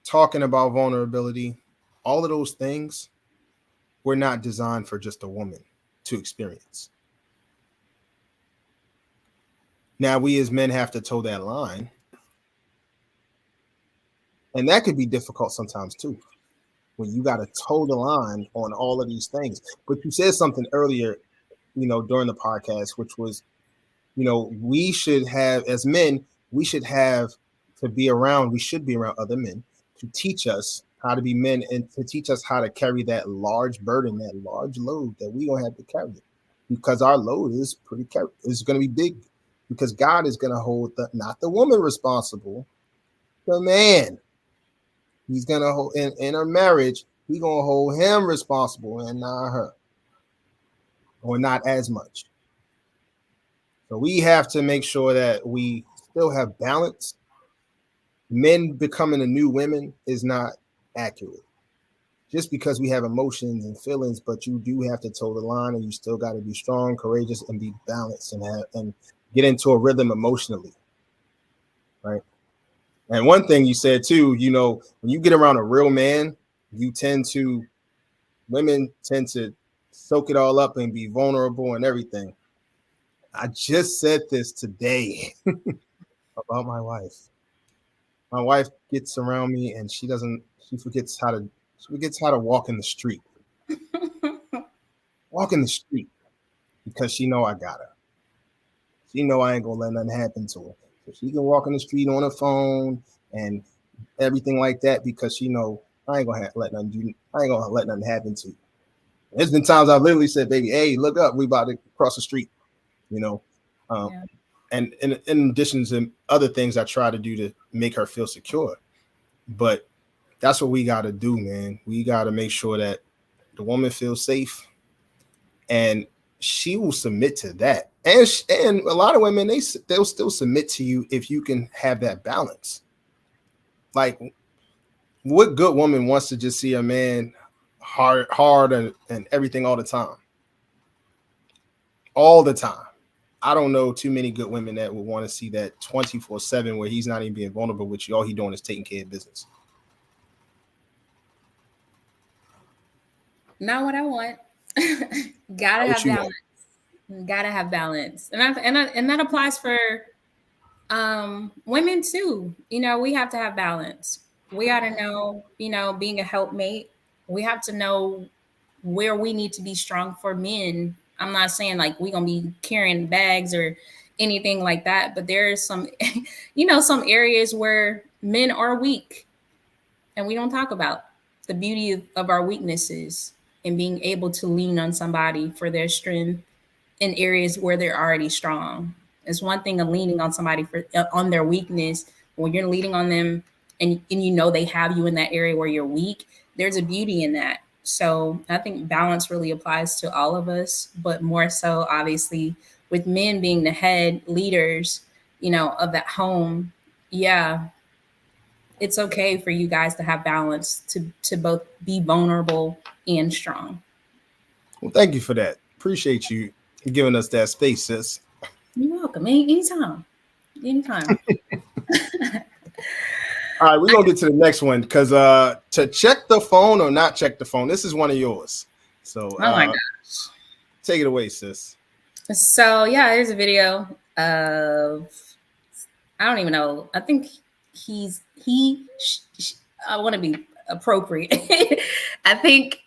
talking about vulnerability, all of those things were not designed for just a woman to experience. Now, we as men have to toe that line. And that could be difficult sometimes too, when you got to toe the line on all of these things. But you said something earlier, during the podcast, which was, we should have, as men, we should be around other men to teach us how to be men and to teach us how to carry that large burden, that large load that we don't have to carry, because our load is going to be big, because God is going to hold not the woman responsible, the man. He's going to hold in a marriage. He's going to hold him responsible and not her, or not as much. So we have to make sure that we still have balance. Men becoming the new women is not accurate. Just because we have emotions and feelings, but you do have to toe the line, and you still got to be strong, courageous, and be balanced, and get into a rhythm emotionally. right? And one thing you said too, you know, when you get around a real man, women tend to soak it all up and be vulnerable and everything. I just said this today about my wife. My wife gets around me and she forgets how to walk in the street. Walk in the street because she know I got her. She know I ain't gonna let nothing happen to her. So she can walk in the street on her phone and everything like that because she know I ain't gonna let nothing happen to you. There's been times I've literally said, baby, hey, look up, we about to cross the street, you know. And in addition to other things I try to do to make her feel secure. But that's what we gotta do, man. We gotta make sure that the woman feels safe and she will submit to that. And a lot of women, they'll still submit to you if you can have that balance. Like, what good woman wants to just see a man hard and everything all the time? All the time. I don't know too many good women that would want to see that 24/7 where he's not even being vulnerable with you. All he's doing is taking care of business. Not what I want. Gotta have balance. Gotta have balance, and that applies for women too. You know, we have to have balance. We got to know, you know, being a helpmate. We have to know where we need to be strong for men. I'm not saying like we're gonna be carrying bags or anything like that, but there is some, you know, some areas where men are weak, and we don't talk about the beauty of our weaknesses and being able to lean on somebody for their strength in areas where they're already strong. It's one thing of leaning on somebody on their weakness. When you're leaning on them and you know they have you in that area where you're weak, there's a beauty in that. So I think balance really applies to all of us, but more so obviously with men being the head leaders, you know, of that home. Yeah, it's okay for you guys to have balance, to both be vulnerable and strong. Well, thank you for that. Appreciate you giving us that space, sis. You're welcome. Anytime. All right, we're gonna get to the next one because to check the phone or not check the phone, this is one of yours. So oh my gosh. Take it away, sis. So yeah, there's a video of, I don't even know. I think I want to be appropriate. I think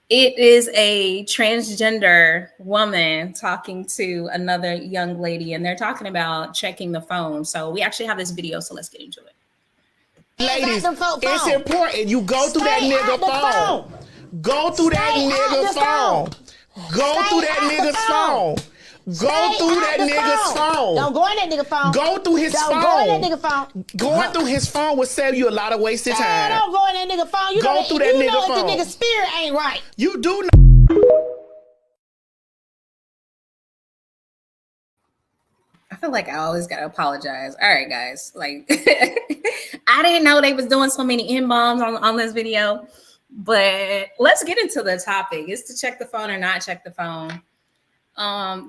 it is a transgender woman talking to another young lady, and they're talking about checking the phone. So we actually have this video, so let's get into it. Ladies, it's important. You go through that nigga phone. Go through that nigga phone. Go through that nigga's phone. Go through that nigga's phone. Don't go in that nigga phone. Go through his phone. Don't go in that nigga phone. Going through his phone will save you a lot of wasted time. Don't go in that nigga phone. You go know through that nigga phone. The nigga spirit ain't right. You do know. I feel like I always gotta apologize. All right, guys. Like, I didn't know they was doing so many N-bombs on this video, but let's get into the topic. It's to check the phone or not check the phone.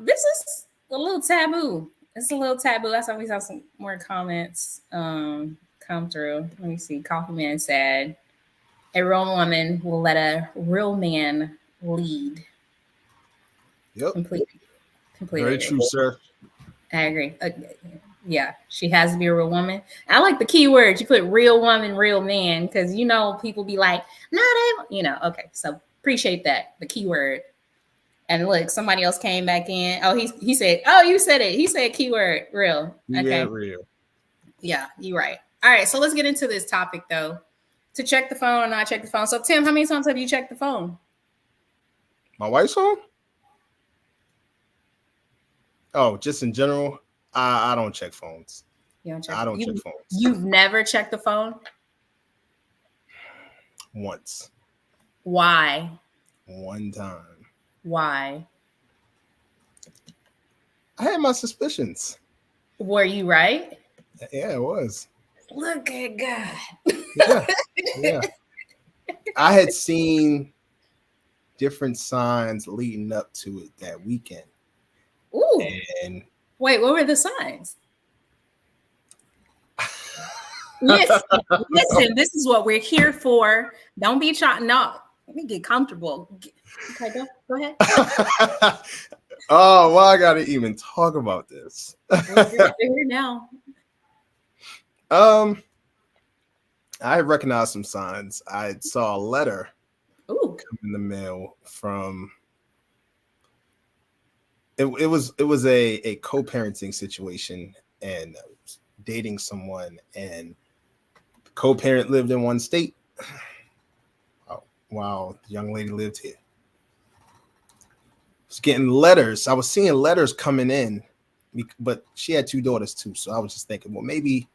This is a little taboo. It's a little taboo. That's why we saw some more comments come through. Let me see. Coffee Man said, a real woman will let a real man lead. Yep. Completely. Very true, sir. I agree. Yeah, she has to be a real woman. I like the key words. You put real woman, real man, because you know people be like, not able, you know. Okay, so appreciate that. The key word. And look, somebody else came back in. Oh, he said, oh, you said it. He said keyword real. Okay. Yeah, real. Yeah, you're right. All right, so let's get into this topic though. To check the phone or not check the phone. So Tim, how many times have you checked the phone? My wife's phone? Oh, just in general, I don't check phones. You don't check. I don't check phones. You've never checked the phone? Once. Why? One time. Why? I had my suspicions. Were you right? Yeah, it was. Look at God. Yeah. I had seen different signs leading up to it that weekend. Ooh. And wait, what were the signs? Listen, this is what we're here for. Don't be trying. No, let me get comfortable. Okay, go ahead. Oh, well, I gotta even talk about this. We're here now. I recognized some signs. I saw a letter Ooh. come in the mail from. It was a co-parenting situation, and I was dating someone, and the co-parent lived in one state while the young lady lived here. I was getting letters. I was seeing letters coming in, but she had 2 daughters too. So I was just thinking, well, maybe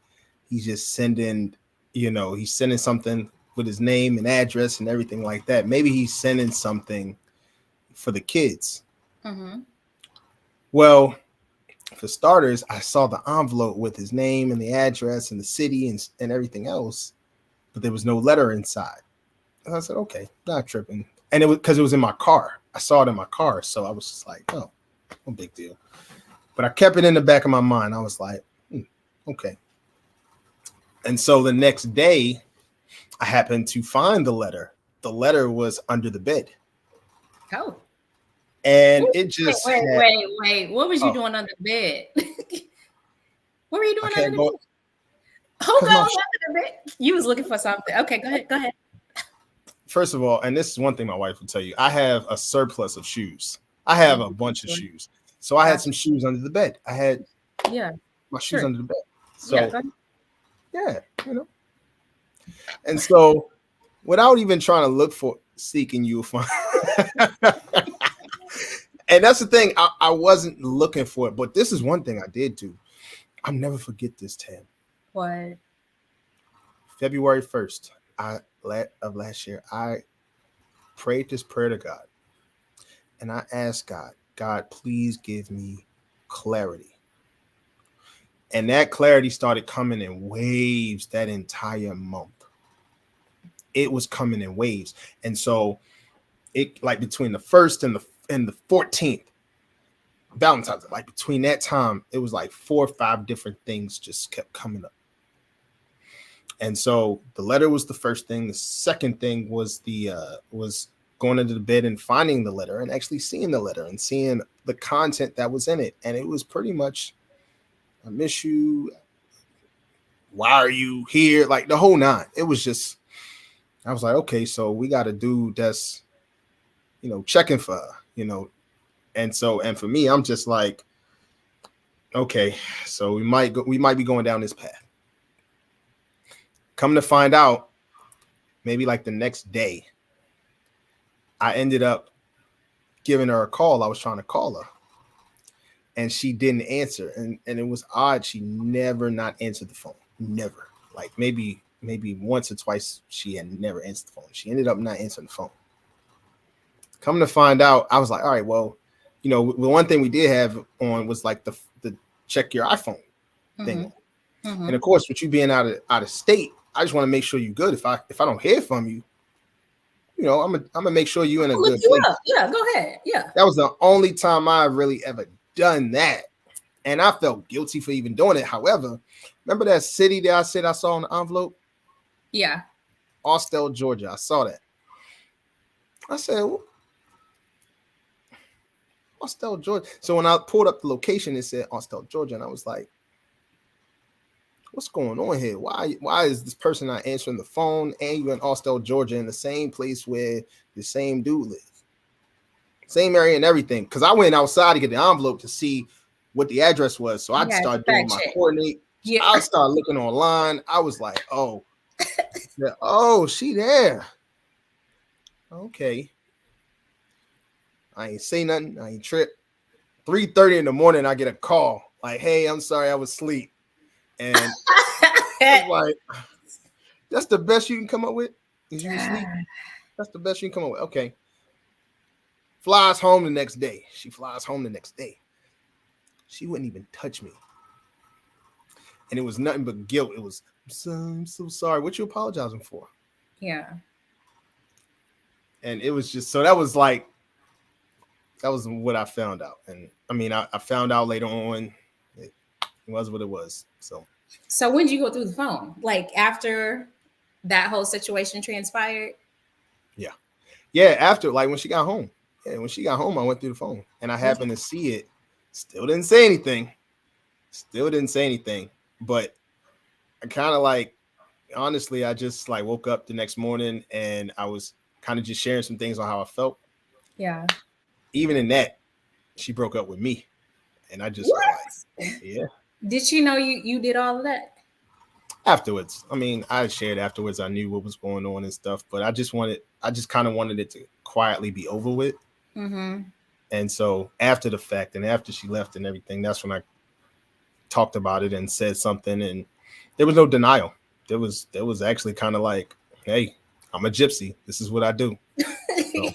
he's just sending, he's sending something with his name and address and everything like that. Maybe he's sending something for the kids. Mm-hmm. Well, for starters, I saw the envelope with his name and the address and the city and everything else, but there was no letter inside. And I said, okay, not tripping. And it was because it was in my car. I saw it in my car. So I was just like, oh, no big deal. But I kept it in the back of my mind. I was like, okay. And so the next day, I happened to find the letter. The letter was under the bed. Oh. And it just wait. What was you doing under the bed? What were you doing under the bed? Hold on, under the bed. You was looking for something. Okay, go ahead. First of all, and this is one thing my wife will tell you, I have a surplus of shoes. I have a bunch of shoes. So I had some shoes under the bed. I had my shoes under the bed. So yeah, And so without even trying to look for seeking, you'll find. And that's the thing. I wasn't looking for it, but this is one thing I did do. I'll never forget this, Tam. What? February 1st of last year, I prayed this prayer to God. And I asked God, please give me clarity. And that clarity started coming in waves that entire month. It was coming in waves. And so it like between the 1st and the 14th, Valentine's, like between that time, it was like 4 or 5 different things just kept coming up. And so the letter was the first thing. The second thing was was going into the bed and finding the letter and actually seeing the letter and seeing the content that was in it. And it was pretty much, I miss you. Why are you here? Like the whole 9. It was just, I was like, okay, so we got a dude that's, checking for her, And for me, I'm just like, okay, so we might be going down this path. Come to find out, maybe like the next day, I ended up giving her a call. I was trying to call her, and she didn't answer. And it was odd. She never not answered the phone. Never. Like maybe once or twice she had never answered the phone. She ended up not answering the phone. Come to find out, I was like, all right, well, the one thing we did have on was like the check your iPhone thing. Mm-hmm. And of course, with you being out of state, I just want to make sure you're good. If I don't hear from you, I'm gonna make sure you're in a good place. Yeah, go ahead. Yeah. That was the only time I really ever done that. And I felt guilty for even doing it. However, remember that city that I said I saw in the envelope? Yeah. Austell, Georgia. I saw that. I said, Austell, Georgia. So when I pulled up the location, it said Austell, Georgia. And I was like, what's going on here? Why is this person not answering the phone and you in Austell, Georgia, in the same place where the same dude lives? Same area and everything. Because I went outside to get the envelope to see what the address was. So I started doing my coordinate. Yeah. I started looking online. I was like, oh, she there. Okay. I ain't say nothing. I ain't trip. 3:30 in the morning, I get a call. Like, hey, I'm sorry, I was asleep. And I'm like, that's the best you can come up with? Is you asleep? That's the best you can come up with. Okay. Flies home the next day. She flies home the next day. She wouldn't even touch me. And it was nothing but guilt. It was, I'm so sorry. What you apologizing for? Yeah. And it was just, so that was what I found out. And I mean, I found out later on. It was what it was. So So when did you go through the phone? Like after that whole situation transpired? Yeah, after, like, when she got home. Yeah, when she got home, I went through the phone and I happened to see it. Still didn't say anything. But I kind of like, honestly, I just like woke up the next morning and I was kind of just sharing some things on how I felt. Yeah. Even in that, she broke up with me. And I just was like, yeah. Did she know you did all of that? Afterwards. I mean, I shared afterwards. I knew what was going on and stuff, but I just kind of wanted it to quietly be over with. Mm-hmm. And so after the fact and after she left and everything, that's when I talked about it and said something, and there was no denial. There was actually kind of like, hey, I'm a gypsy. This is what I do. So.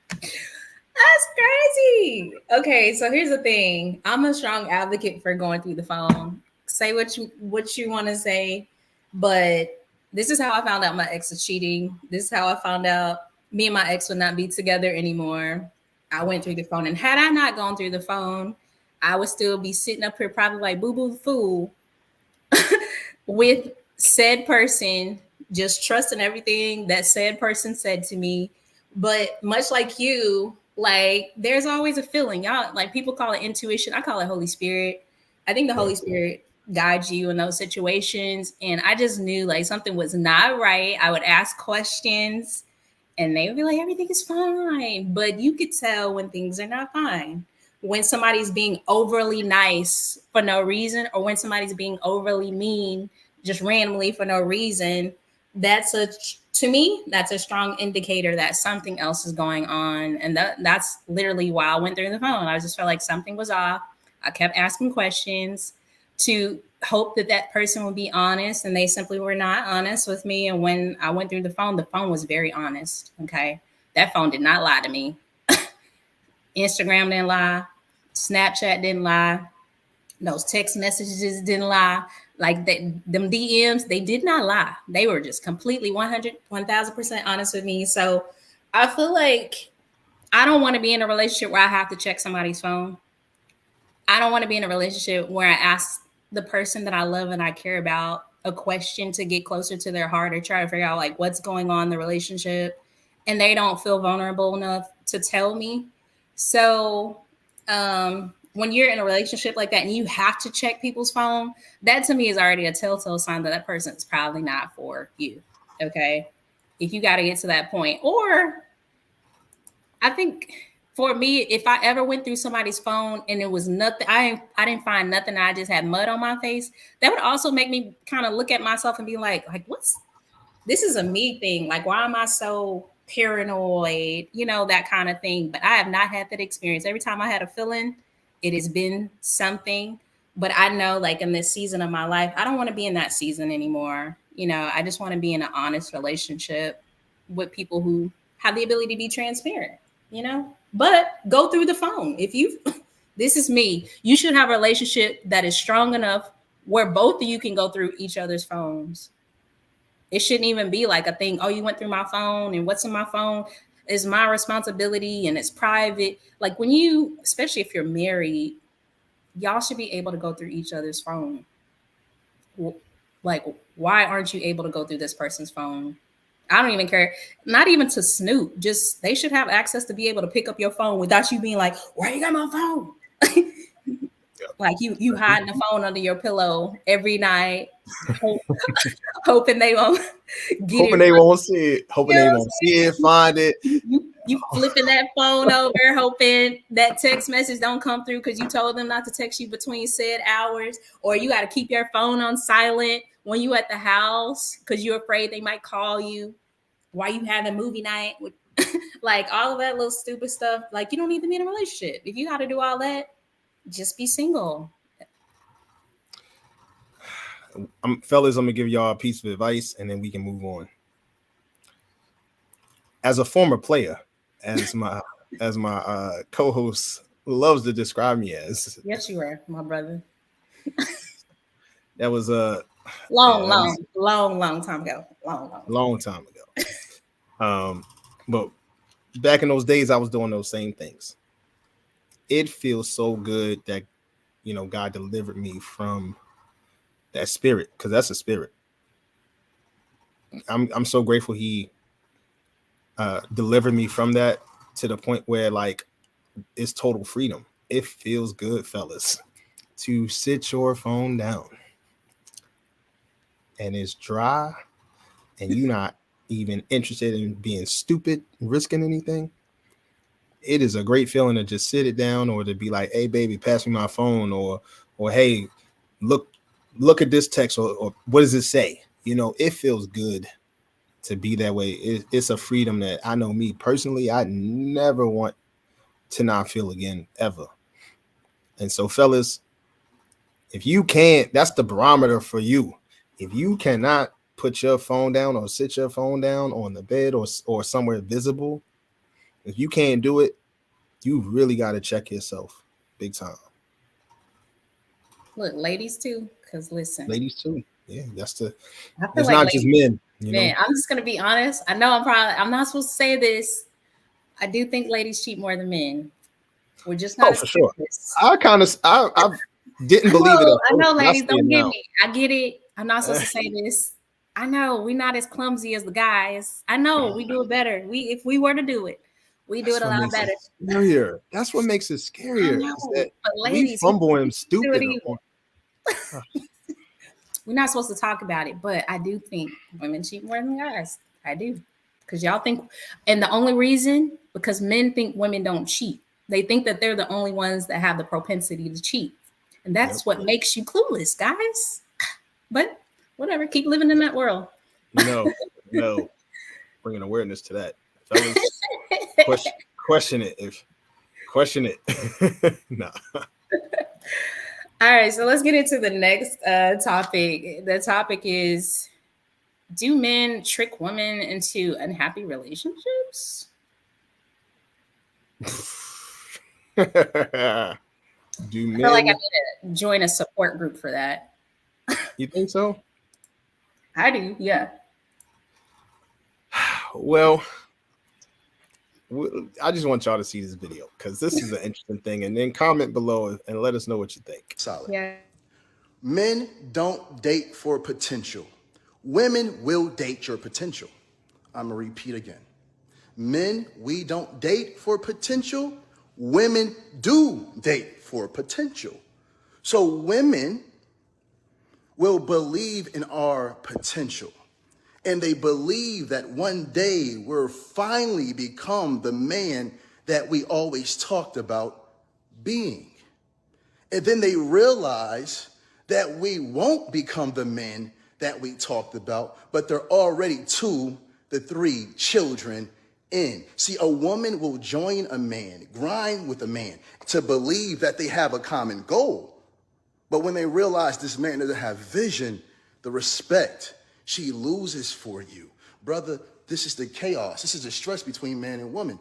That's crazy. Okay, so here's the thing. I'm a strong advocate for going through the phone. Say what you want to say, but this is how I found out my ex is cheating. This is how I found out me and my ex would not be together anymore. I went through the phone, and had I not gone through the phone, I would still be sitting up here probably like boo-boo the fool with said person, just trusting everything that said person said to me. But much like you, like there's always a feeling. Y'all, like people call it intuition. I call it Holy Spirit. I think the Holy Spirit guides you in those situations. And I just knew like something was not right. I would ask questions and they would be like, everything is fine. But you could tell when things are not fine. When somebody's being overly nice for no reason, or when somebody's being overly mean just randomly for no reason, to me, that's a strong indicator that something else is going on. And that's literally why I went through the phone. I just felt like something was off. I kept asking questions to hope that person would be honest, and they simply were not honest with me. And when I went through the phone was very honest. Okay. That phone did not lie to me. Instagram didn't lie. Snapchat didn't lie. Those text messages didn't lie. Like them DMs, they did not lie. They were just completely 1,000% honest with me. So I feel like I don't want to be in a relationship where I have to check somebody's phone. I don't want to be in a relationship where I ask the person that I love and I care about a question to get closer to their heart or try to figure out like what's going on in the relationship, and they don't feel vulnerable enough to tell me. So when you're in a relationship like that and you have to check people's phone, that to me is already a telltale sign that person is probably not for you. Okay. If you got to get to that point, or I think for me, if I ever went through somebody's phone and it was nothing, I didn't find nothing, I just had mud on my face, that would also make me kind of look at myself and be like, this is a me thing. Like, why am I so paranoid? You know, that kind of thing. But I have not had that experience. Every time I had a feeling, it has been something. But I know, like, in this season of my life, I don't want to be in that season anymore. You know, I just want to be in an honest relationship with people who have the ability to be transparent, you know? But go through the phone. This is me. You should have a relationship that is strong enough where both of you can go through each other's phones. It shouldn't even be like a thing. Oh, you went through my phone, and what's in my phone is my responsibility and it's private. Like when you, especially if you're married, y'all should be able to go through each other's phone. Like, why aren't you able to go through this person's phone? I don't even care. Not even to snoop. Just they should have access to be able to pick up your phone without you being like, where you got my phone? Like you hiding the phone under your pillow every night, hoping they won't get hoping it. They won't see it. Hoping they won't see it, find it. You flipping that phone over, hoping that text message don't come through because you told them not to text you between said hours, or you got to keep your phone on silent when you at the house because you're afraid they might call you while you having movie night with like all of that little stupid stuff. Like you don't need to be in a relationship. If you got to do all that, just be single. Fellas, I'm gonna give y'all a piece of advice and then we can move on. As a former player, as my co-host loves to describe me as. Yes, you are, my brother. That was a long time ago. Long time ago. But back in those days, I was doing those same things. It feels so good that God delivered me from that spirit, because that's a spirit. I'm so grateful he delivered me from that, to the point where like it's total freedom. It feels good, fellas, to sit your phone down and it's dry and you're not even interested in being stupid, risking anything. It is a great feeling to just sit it down, or to be like, hey baby, pass me my phone, or hey, look at this text, or what does it say? It feels good to be that way. It's a freedom that I know me personally, I never want to not feel again, ever. And so fellas, if you can't, that's the barometer for you. If you cannot put your phone down or sit your phone down on the bed or somewhere visible, if you can't do it, you really got to check yourself big time. Look, ladies too, because listen. Ladies too. Yeah, it's like not just men. Man, I'm just going to be honest. I know I'm not supposed to say this. I do think ladies cheat more than men. We're just not. Oh, for sure. I didn't believe it. I know, ladies, don't get me. I get it. I'm not supposed to say this. I know we're not as clumsy as the guys. I know we do it better. If we were to do it, we do it a lot better. Scarier. That's what makes it scarier. But ladies, we fumble and stupid. We're not supposed to talk about it, but I do think women cheat more than guys. I do. Because y'all think, and the only reason, because men think women don't cheat. They think that they're the only ones that have the propensity to cheat. And that's what makes you clueless, guys. But whatever, keep living in that world. No. Bringing awareness to that. Fellas, question it. Question it. No. All right, so let's get into the next topic. The topic is, do men trick women into unhappy relationships? Do men? I feel like I need to join a support group for that. You think so? I do, yeah. Well, I just want y'all to see this video, because this is an interesting thing, and then comment below and let us know what you think. Solid. Yeah. Men don't date for potential. Women will date your potential. I'm going to repeat again. Men, we don't date for potential. Women do date for potential. So women will believe in our potential. And they believe that one day we'll finally become the man that we always talked about being. And then they realize that we won't become the men that we talked about, but they're already 2 to 3 children in. See, a woman will join a man, grind with a man, to believe that they have a common goal. But when they realize this man doesn't have vision, the respect, she loses for you. Brother, this is the chaos. This is the stress between man and woman.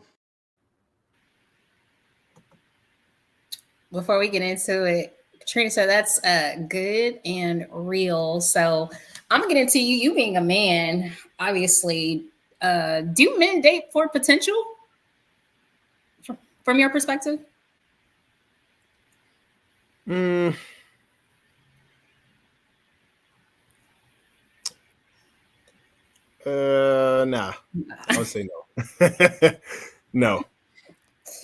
Before we get into it, Katrina said that's good and real. So I'm going to get into you being a man, obviously. Do men date for potential from your perspective? Nah, I would say no. No,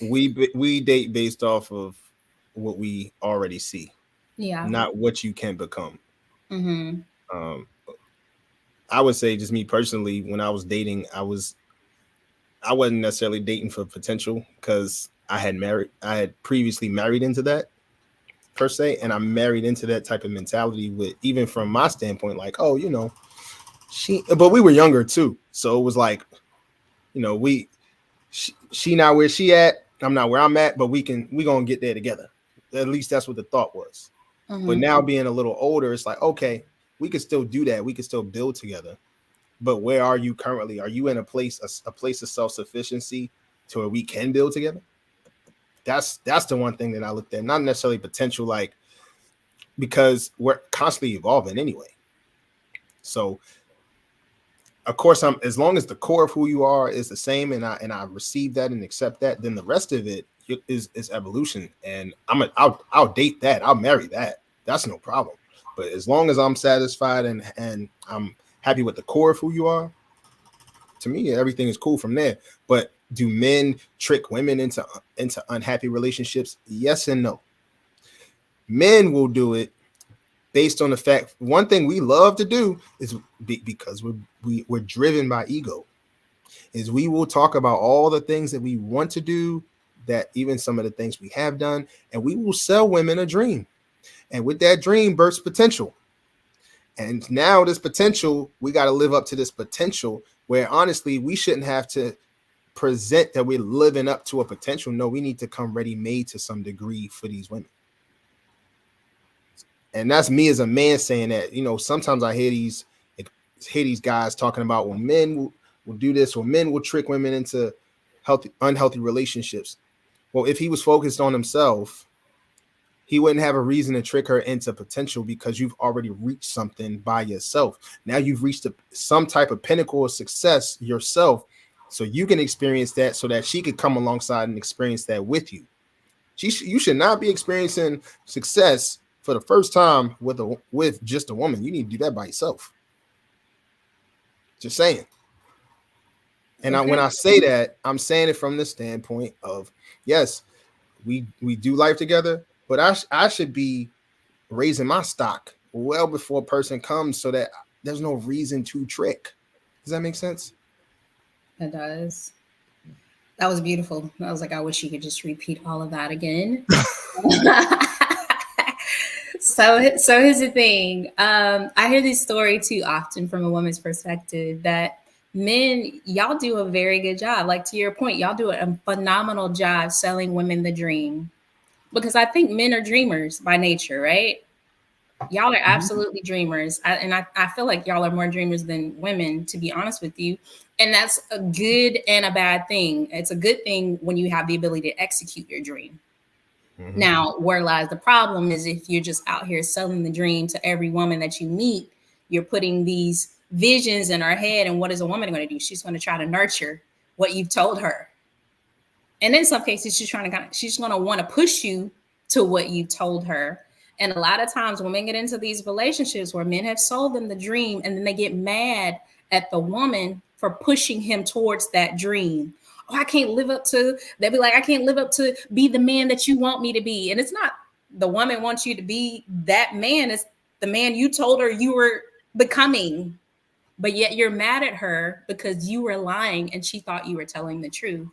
we date based off of what we already see, not what you can become. I would say, just me personally, when I was dating, I wasn't necessarily dating for potential, because I had previously married into that per se, and I married into that type of mentality with, even from my standpoint, like, oh, but we were younger too, so it was like, she not where she at, I'm not where I'm at, but we gonna get there together. At least that's what the thought was. But now, being a little older, it's like, okay, we could still do that. We could still build together. But where are you currently? Are you in a place of self-sufficiency to where we can build together? That's the one thing that I looked at, not necessarily potential, like, because we're constantly evolving anyway. So of course, as long as the core of who you are is the same, and I receive that and accept that, then the rest of it, is evolution, and I'll date that. I'll marry that. That's no problem. But as long as I'm satisfied and I'm happy with the core of who you are, to me everything is cool from there. But do men trick women into unhappy relationships? Yes and no. Men will do it based on the fact, one thing we love to do is because we're driven by ego, is we will talk about all the things that we want to do, that even some of the things we have done, and we will sell women a dream. And with that dream bursts potential. And now this potential, we got to live up to this potential, where honestly, we shouldn't have to present that we're living up to a potential. No, we need to come ready-made to some degree for these women. And that's me as a man saying that. You know, sometimes I hear these guys talking about, well, men will do this, or men will trick women into unhealthy relationships. Well, if he was focused on himself, he wouldn't have a reason to trick her into potential, because you've already reached something by yourself. Now you've reached some type of pinnacle of success yourself, so you can experience that, so that she could come alongside and experience that with you. You should not be experiencing success for the first time with just a woman. You need to do that by yourself. Just saying. And when I say that, I'm saying it from the standpoint of, yes, we do life together, but I should be raising my stock well before a person comes, so that there's no reason to trick. Does that make sense? It does. That was beautiful. I was like, I wish you could just repeat all of that again. So here's the thing. I hear this story too often from a woman's perspective, that men, y'all do a very good job. Like, to your point, y'all do a phenomenal job selling women the dream, because I think men are dreamers by nature, right? Y'all are absolutely dreamers. I feel like y'all are more dreamers than women, to be honest with you. And that's a good and a bad thing. It's a good thing when you have the ability to execute your dream. Mm-hmm. Now, where lies the problem is if you're just out here selling the dream to every woman that you meet, you're putting these visions in her head. And what is a woman going to do? She's going to try to nurture what you've told her. And in some cases, she's going to want to push you to what you told her. And a lot of times women get into these relationships where men have sold them the dream, and then they get mad at the woman for pushing him towards that dream. Oh, I can't live up to, they'll be like, I can't live up to be the man that you want me to be. And it's not the woman wants you to be that man. It's the man you told her you were becoming, but yet you're mad at her because you were lying and she thought you were telling the truth.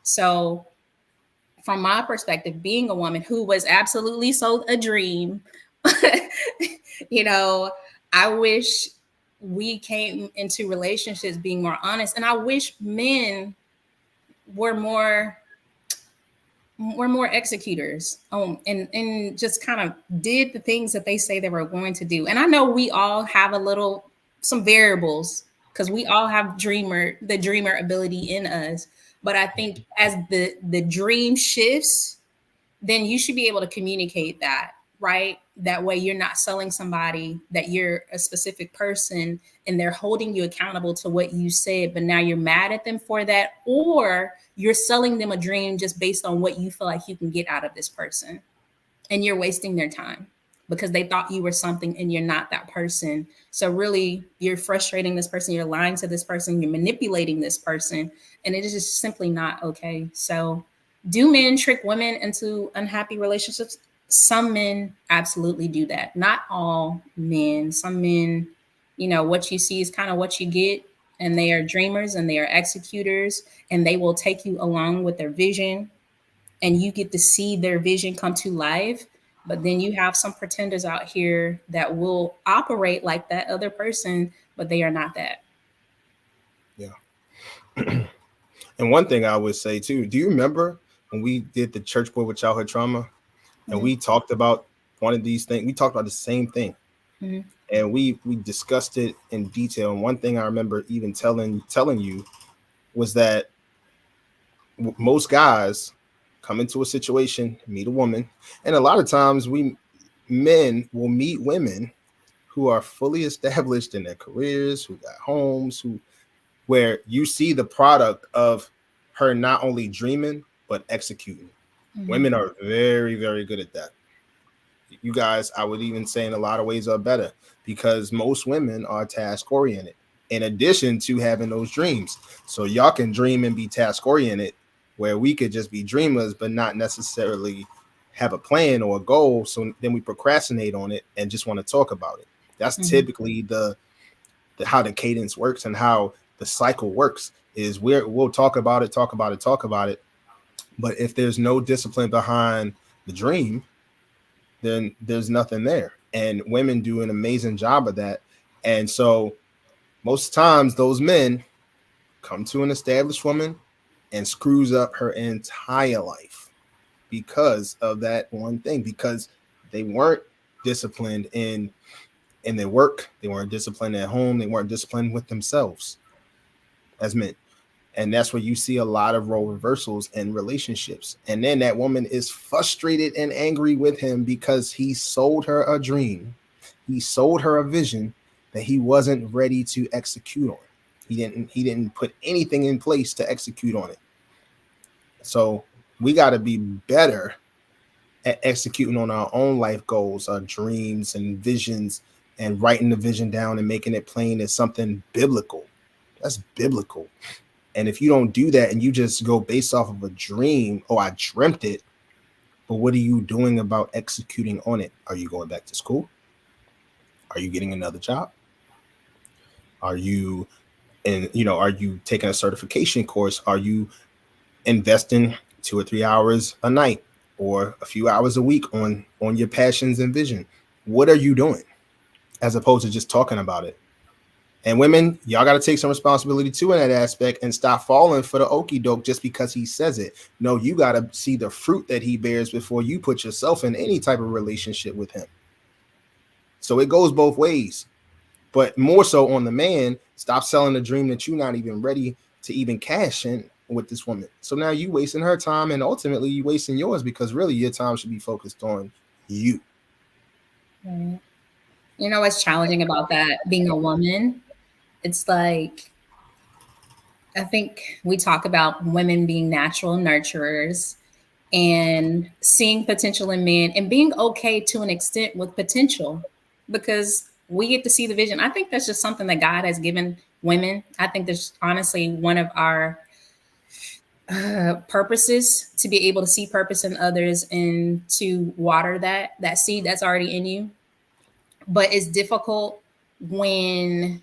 So from my perspective, being a woman who was absolutely sold a dream, you know, I wish we came into relationships being more honest. And I wish men were more executors and just kind of did the things that they say they were going to do. And I know we all have some variables, because we all have the dreamer ability in us. But I think as the dream shifts, then you should be able to communicate that, right? That way you're not selling somebody that you're a specific person and they're holding you accountable to what you said, but now you're mad at them for that, or you're selling them a dream just based on what you feel like you can get out of this person. And you're wasting their time because they thought you were something and you're not that person. So really, you're frustrating this person, you're lying to this person, you're manipulating this person, and it is just simply not okay. So do men trick women into unhappy relationships? Some men absolutely do that. Not all men. Some men, you know, what you see is kind of what you get, and they are dreamers and they are executors, and they will take you along with their vision, and you get to see their vision come to life. But then you have some pretenders out here that will operate like that other person, but they are not that. Yeah. And one thing I would say too, do you remember when we did the Church Boy with Childhood Trauma? And we talked about one of these things. We talked about the same thing. Mm-hmm. And we discussed it in detail. And one thing I remember even telling you was that most guys come into a situation, meet a woman. And a lot of times men will meet women who are fully established in their careers, who got homes, where you see the product of her not only dreaming, but executing. Women are very, very good at that. You guys, I would even say in a lot of ways are better because most women are task oriented in addition to having those dreams. So y'all can dream and be task oriented where we could just be dreamers, but not necessarily have a plan or a goal. So then we procrastinate on it and just want to talk about it. That's typically the how the cadence works and how the cycle works is we'll talk about it. But if there's no discipline behind the dream, then there's nothing there. And women do an amazing job of that. And so most times those men come to an established woman and screws up her entire life because of that one thing, because they weren't disciplined in their work. They weren't disciplined at home. They weren't disciplined with themselves as men. And that's where you see a lot of role reversals in relationships. And then that woman is frustrated and angry with him because he sold her a dream. He sold her a vision that he wasn't ready to execute on. He didn't put anything in place to execute on it. So we got to be better at executing on our own life goals, our dreams and visions, and writing the vision down and making it plain as something biblical. That's biblical. And if you don't do that and you just go based off of a dream, oh, I dreamt it, but what are you doing about executing on it? Are you going back to school? Are you getting another job? Are you taking a certification course? Are you investing 2 or 3 hours a night or a few hours a week on your passions and vision? What are you doing as opposed to just talking about it? And women, y'all got to take some responsibility too in that aspect and stop falling for the okie doke just because he says it. No, you got to see the fruit that he bears before you put yourself in any type of relationship with him. So it goes both ways, but more so on the man. Stop selling a dream that you're not even ready to even cash in with this woman. So now you wasting her time and ultimately you wasting yours because really your time should be focused on you. Right. You know what's challenging about that being a woman? It's like, I think we talk about women being natural nurturers and seeing potential in men and being okay to an extent with potential because we get to see the vision. I think that's just something that God has given women. I think that's honestly one of our purposes, to be able to see purpose in others and to water that seed that's already in you. But it's difficult when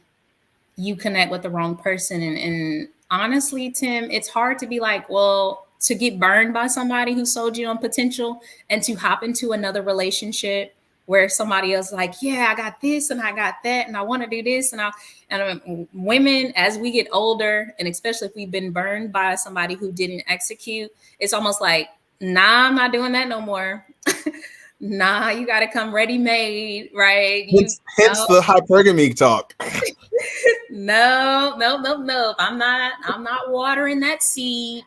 you connect with the wrong person. And honestly, Tim, it's hard to be like, well, to get burned by somebody who sold you on potential and to hop into another relationship where somebody else is like, yeah, I got this and I got that and I want to do this. And women, as we get older, and especially if we've been burned by somebody who didn't execute, it's almost like, nah, I'm not doing that no more. Nah, you got to come ready-made, right? Hence the hypergamy talk. No. I'm not watering that seed.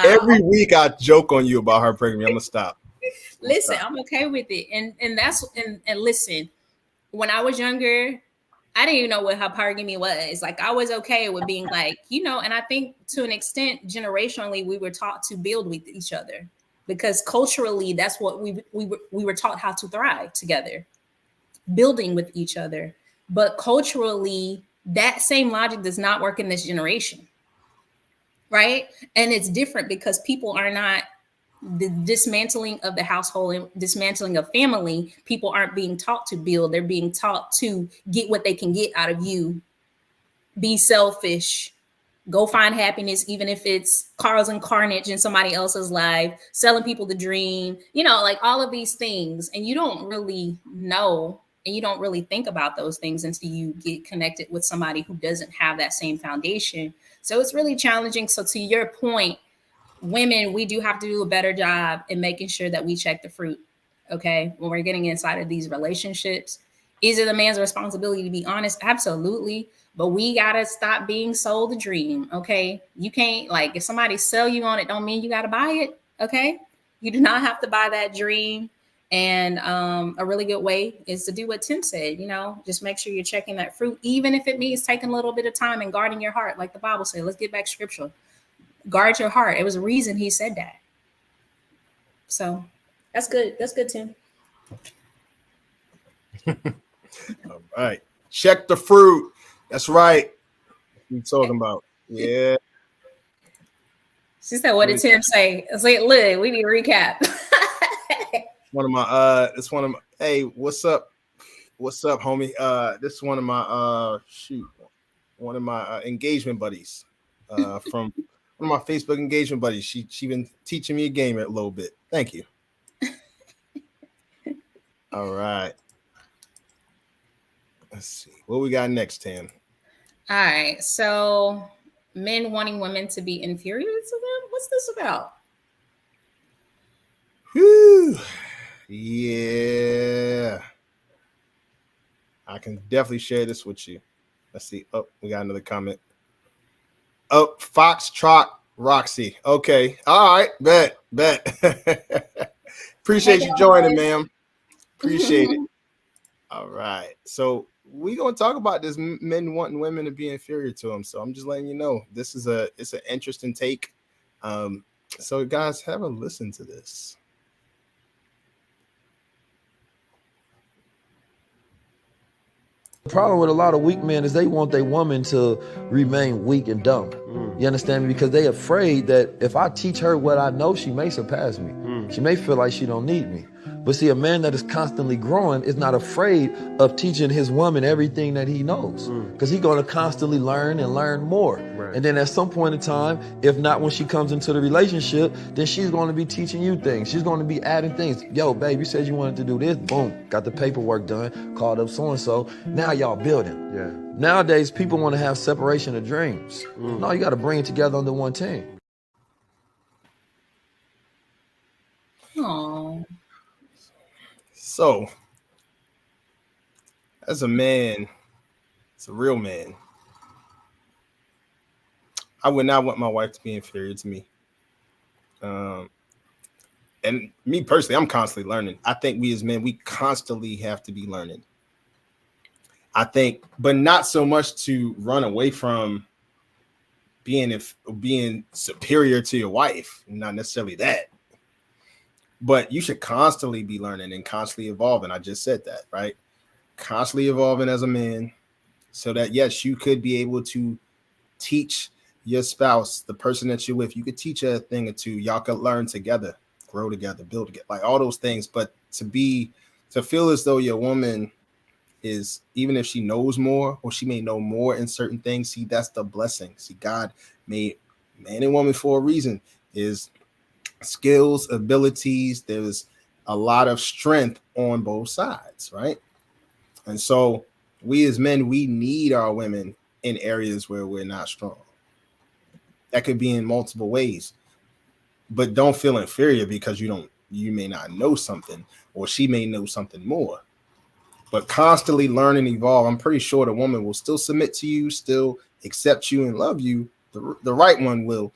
Every week I joke on you about hypergamy. I'm gonna stop. Listen, I'm okay with it. And listen, when I was younger, I didn't even know what hypergamy was. Like, I was okay with being like, and I think to an extent, generationally, we were taught to build with each other because culturally, that's what we were taught how to thrive together, building with each other. But culturally, that same logic does not work in this generation, right? And it's different because people are not, the dismantling of the household and dismantling of family, people aren't being taught to build. They're being taught to get what they can get out of you, be selfish, go find happiness, even if it's causing carnage in somebody else's life, selling people the dream, like all of these things. And you don't really know, and you don't really think about those things until you get connected with somebody who doesn't have that same foundation. So it's really challenging. So to your point, women, we do have to do a better job in making sure that we check the fruit. Okay. When we're getting inside of these relationships, is it a man's responsibility to be honest? Absolutely. But we got to stop being sold a dream. Okay. You can't, like, if somebody sell you on it, don't mean you got to buy it. Okay. You do not have to buy that dream. And a really good way is to do what Tim said, just make sure you're checking that fruit, even if it means taking a little bit of time and guarding your heart. Like the Bible said, let's get back scriptural. Guard your heart. It was a reason he said that. So that's good. That's good, Tim. All right. Check the fruit. That's right. We talking about. Yeah. She said, what did Tim say? It's like, look, we need to recap. It's one of my, hey, what's up? What's up, homie? This is one of my one of my engagement buddies from one of my Facebook engagement buddies. She been teaching me a game a little bit. Thank you. All right. Let's see what we got next, Tam. All right. So men wanting women to be inferior to them. What's this about? Whew. Yeah. I can definitely share this with you. Let's see. Oh, we got another comment. Oh, Foxtrot Roxy. Okay. All right. Bet. Appreciate you joining, ma'am. Appreciate it. All right. So we're going to talk about this men wanting women to be inferior to them. So I'm just letting you know, it's an interesting take. So guys, have a listen to this. The problem with a lot of weak men is they want their woman to remain weak and dumb. You understand me? Because they afraid that if I teach her what I know, she may surpass me. She may feel like she don't need me. But see, a man that is constantly growing is not afraid of teaching his woman everything that he knows. Because he's going to constantly learn and learn more. Right. And then at some point in time, if not when she comes into the relationship, then she's going to be teaching you things. She's going to be adding things. Yo, babe, you said you wanted to do this. Boom. Got the paperwork done. Called up so-and-so. Now y'all building. Yeah. Nowadays, people want to have separation of dreams. No, you got to bring it together under one team. Oh. So, as a man, it's a real man, I would not want my wife to be inferior to me. And me personally, I'm constantly learning. I think we as men, we constantly have to be learning. I think, but not so much to run away from being superior to your wife. Not necessarily that. But you should constantly be learning and constantly evolving. I just said that, right? Constantly evolving as a man so that, yes, you could be able to teach your spouse, the person that you're with, you could teach her a thing or two. Y'all could learn together, grow together, build together, like all those things. But to feel as though your woman is, even if she knows more or she may know more in certain things, see, that's the blessing. See, God made man and woman for a reason. Is skills, abilities, there's a lot of strength on both sides, right? And so we as men, we need our women in areas where we're not strong. That could be in multiple ways, but don't feel inferior because you may not know something or she may know something more. But constantly learn and evolve. I'm pretty sure the woman will still submit to you, still accept you and love you. The right one will,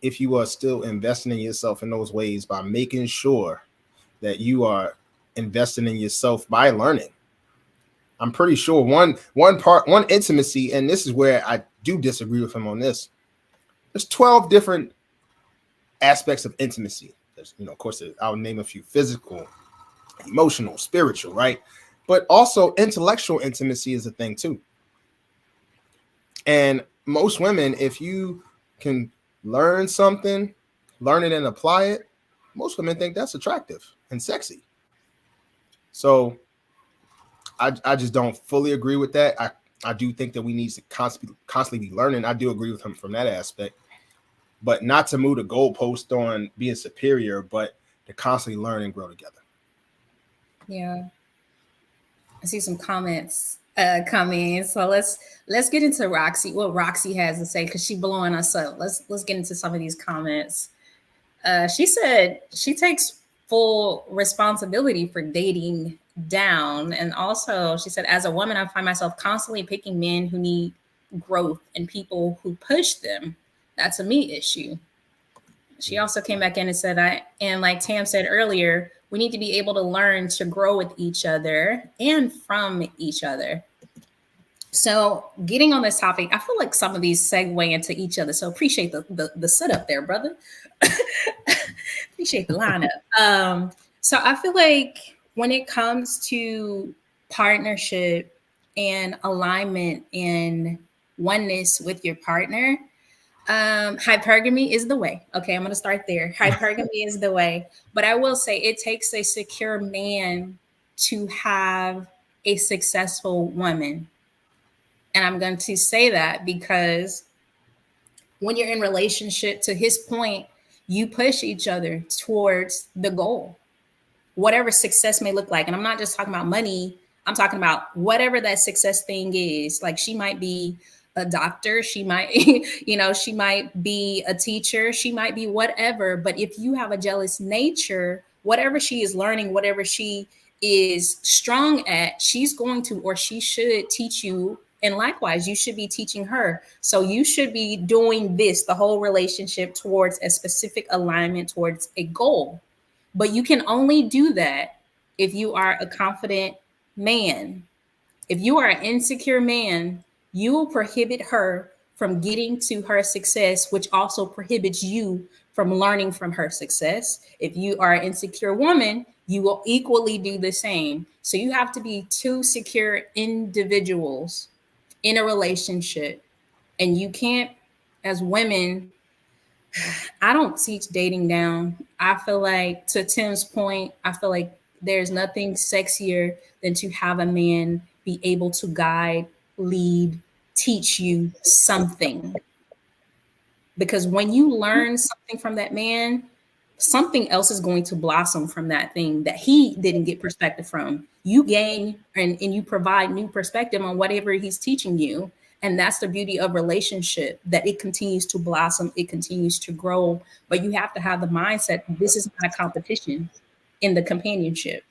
if you are still investing in yourself in those ways by making sure that you are investing in yourself by learning. I'm pretty sure one intimacy, and this is where I do disagree with him on this. There's 12 different aspects of intimacy. There's, of course, I'll name a few: physical, emotional, spiritual, right? But also intellectual intimacy is a thing too. And most women, if you can learn something, learn it and apply it, most women think that's attractive and sexy. So I just don't fully agree with that. I do think that we need to constantly be learning. I do agree with him from that aspect, but not to move the goalpost on being superior, but to constantly learn and grow together. Yeah. I see some comments coming. So let's get into Roxy, what Roxy has to say, because she's blowing us up. Let's get into some of these comments. She said she takes full responsibility for dating down. And also she said, as a woman, I find myself constantly picking men who need growth and people who push them. That's a me issue. She also came back in and said, and like Tam said earlier, we need to be able to learn to grow with each other and from each other. So getting on this topic, I feel like some of these segue into each other. So appreciate the setup there, brother. Appreciate the lineup. So I feel like when it comes to partnership and alignment and oneness with your partner, hypergamy is the way. Okay, I'm going to start there. Hypergamy is the way. But I will say it takes a secure man to have a successful woman. And I'm going to say that because when you're in relationship, to his point, you push each other towards the goal, whatever success may look like. And I'm not just talking about money. I'm talking about whatever that success thing is. Like she might be a doctor. She might, she might be a teacher. She might be whatever. But if you have a jealous nature, whatever she is learning, whatever she is strong at, she's going to, or she should teach you. And likewise, you should be teaching her. So you should be doing this, the whole relationship, towards a specific alignment, towards a goal. But you can only do that if you are a confident man. If you are an insecure man, you will prohibit her from getting to her success, which also prohibits you from learning from her success. If you are an insecure woman, you will equally do the same. So you have to be two secure individuals in a relationship. And you can't, as women, I don't teach dating down. I feel like, to Tim's point, I feel like there's nothing sexier than to have a man be able to guide, lead, teach you something. Because when you learn something from that man, something else is going to blossom from that thing that he didn't get perspective from. You gain and you provide new perspective on whatever he's teaching you. And that's the beauty of relationship, that it continues to blossom, it continues to grow. But you have to have the mindset, this is not a competition in the companionship.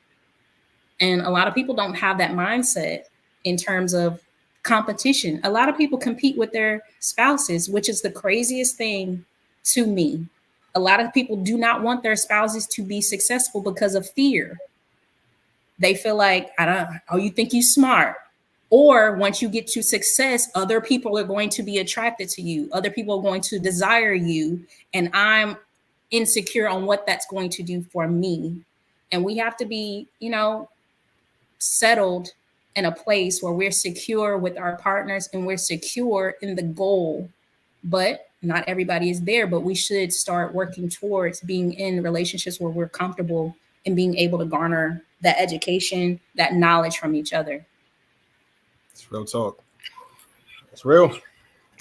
And a lot of people don't have that mindset in terms of competition. A lot of people compete with their spouses, which is the craziest thing to me. A lot of people do not want their spouses to be successful because of fear. They feel like, you think you're smart. Or once you get to success, other people are going to be attracted to you. Other people are going to desire you. And I'm insecure on what that's going to do for me. And we have to be, settled in a place where we're secure with our partners and we're secure in the goal. But not everybody is there, but we should start working towards being in relationships where we're comfortable and being able to garner that education, that knowledge from each other. It's real talk. It's real.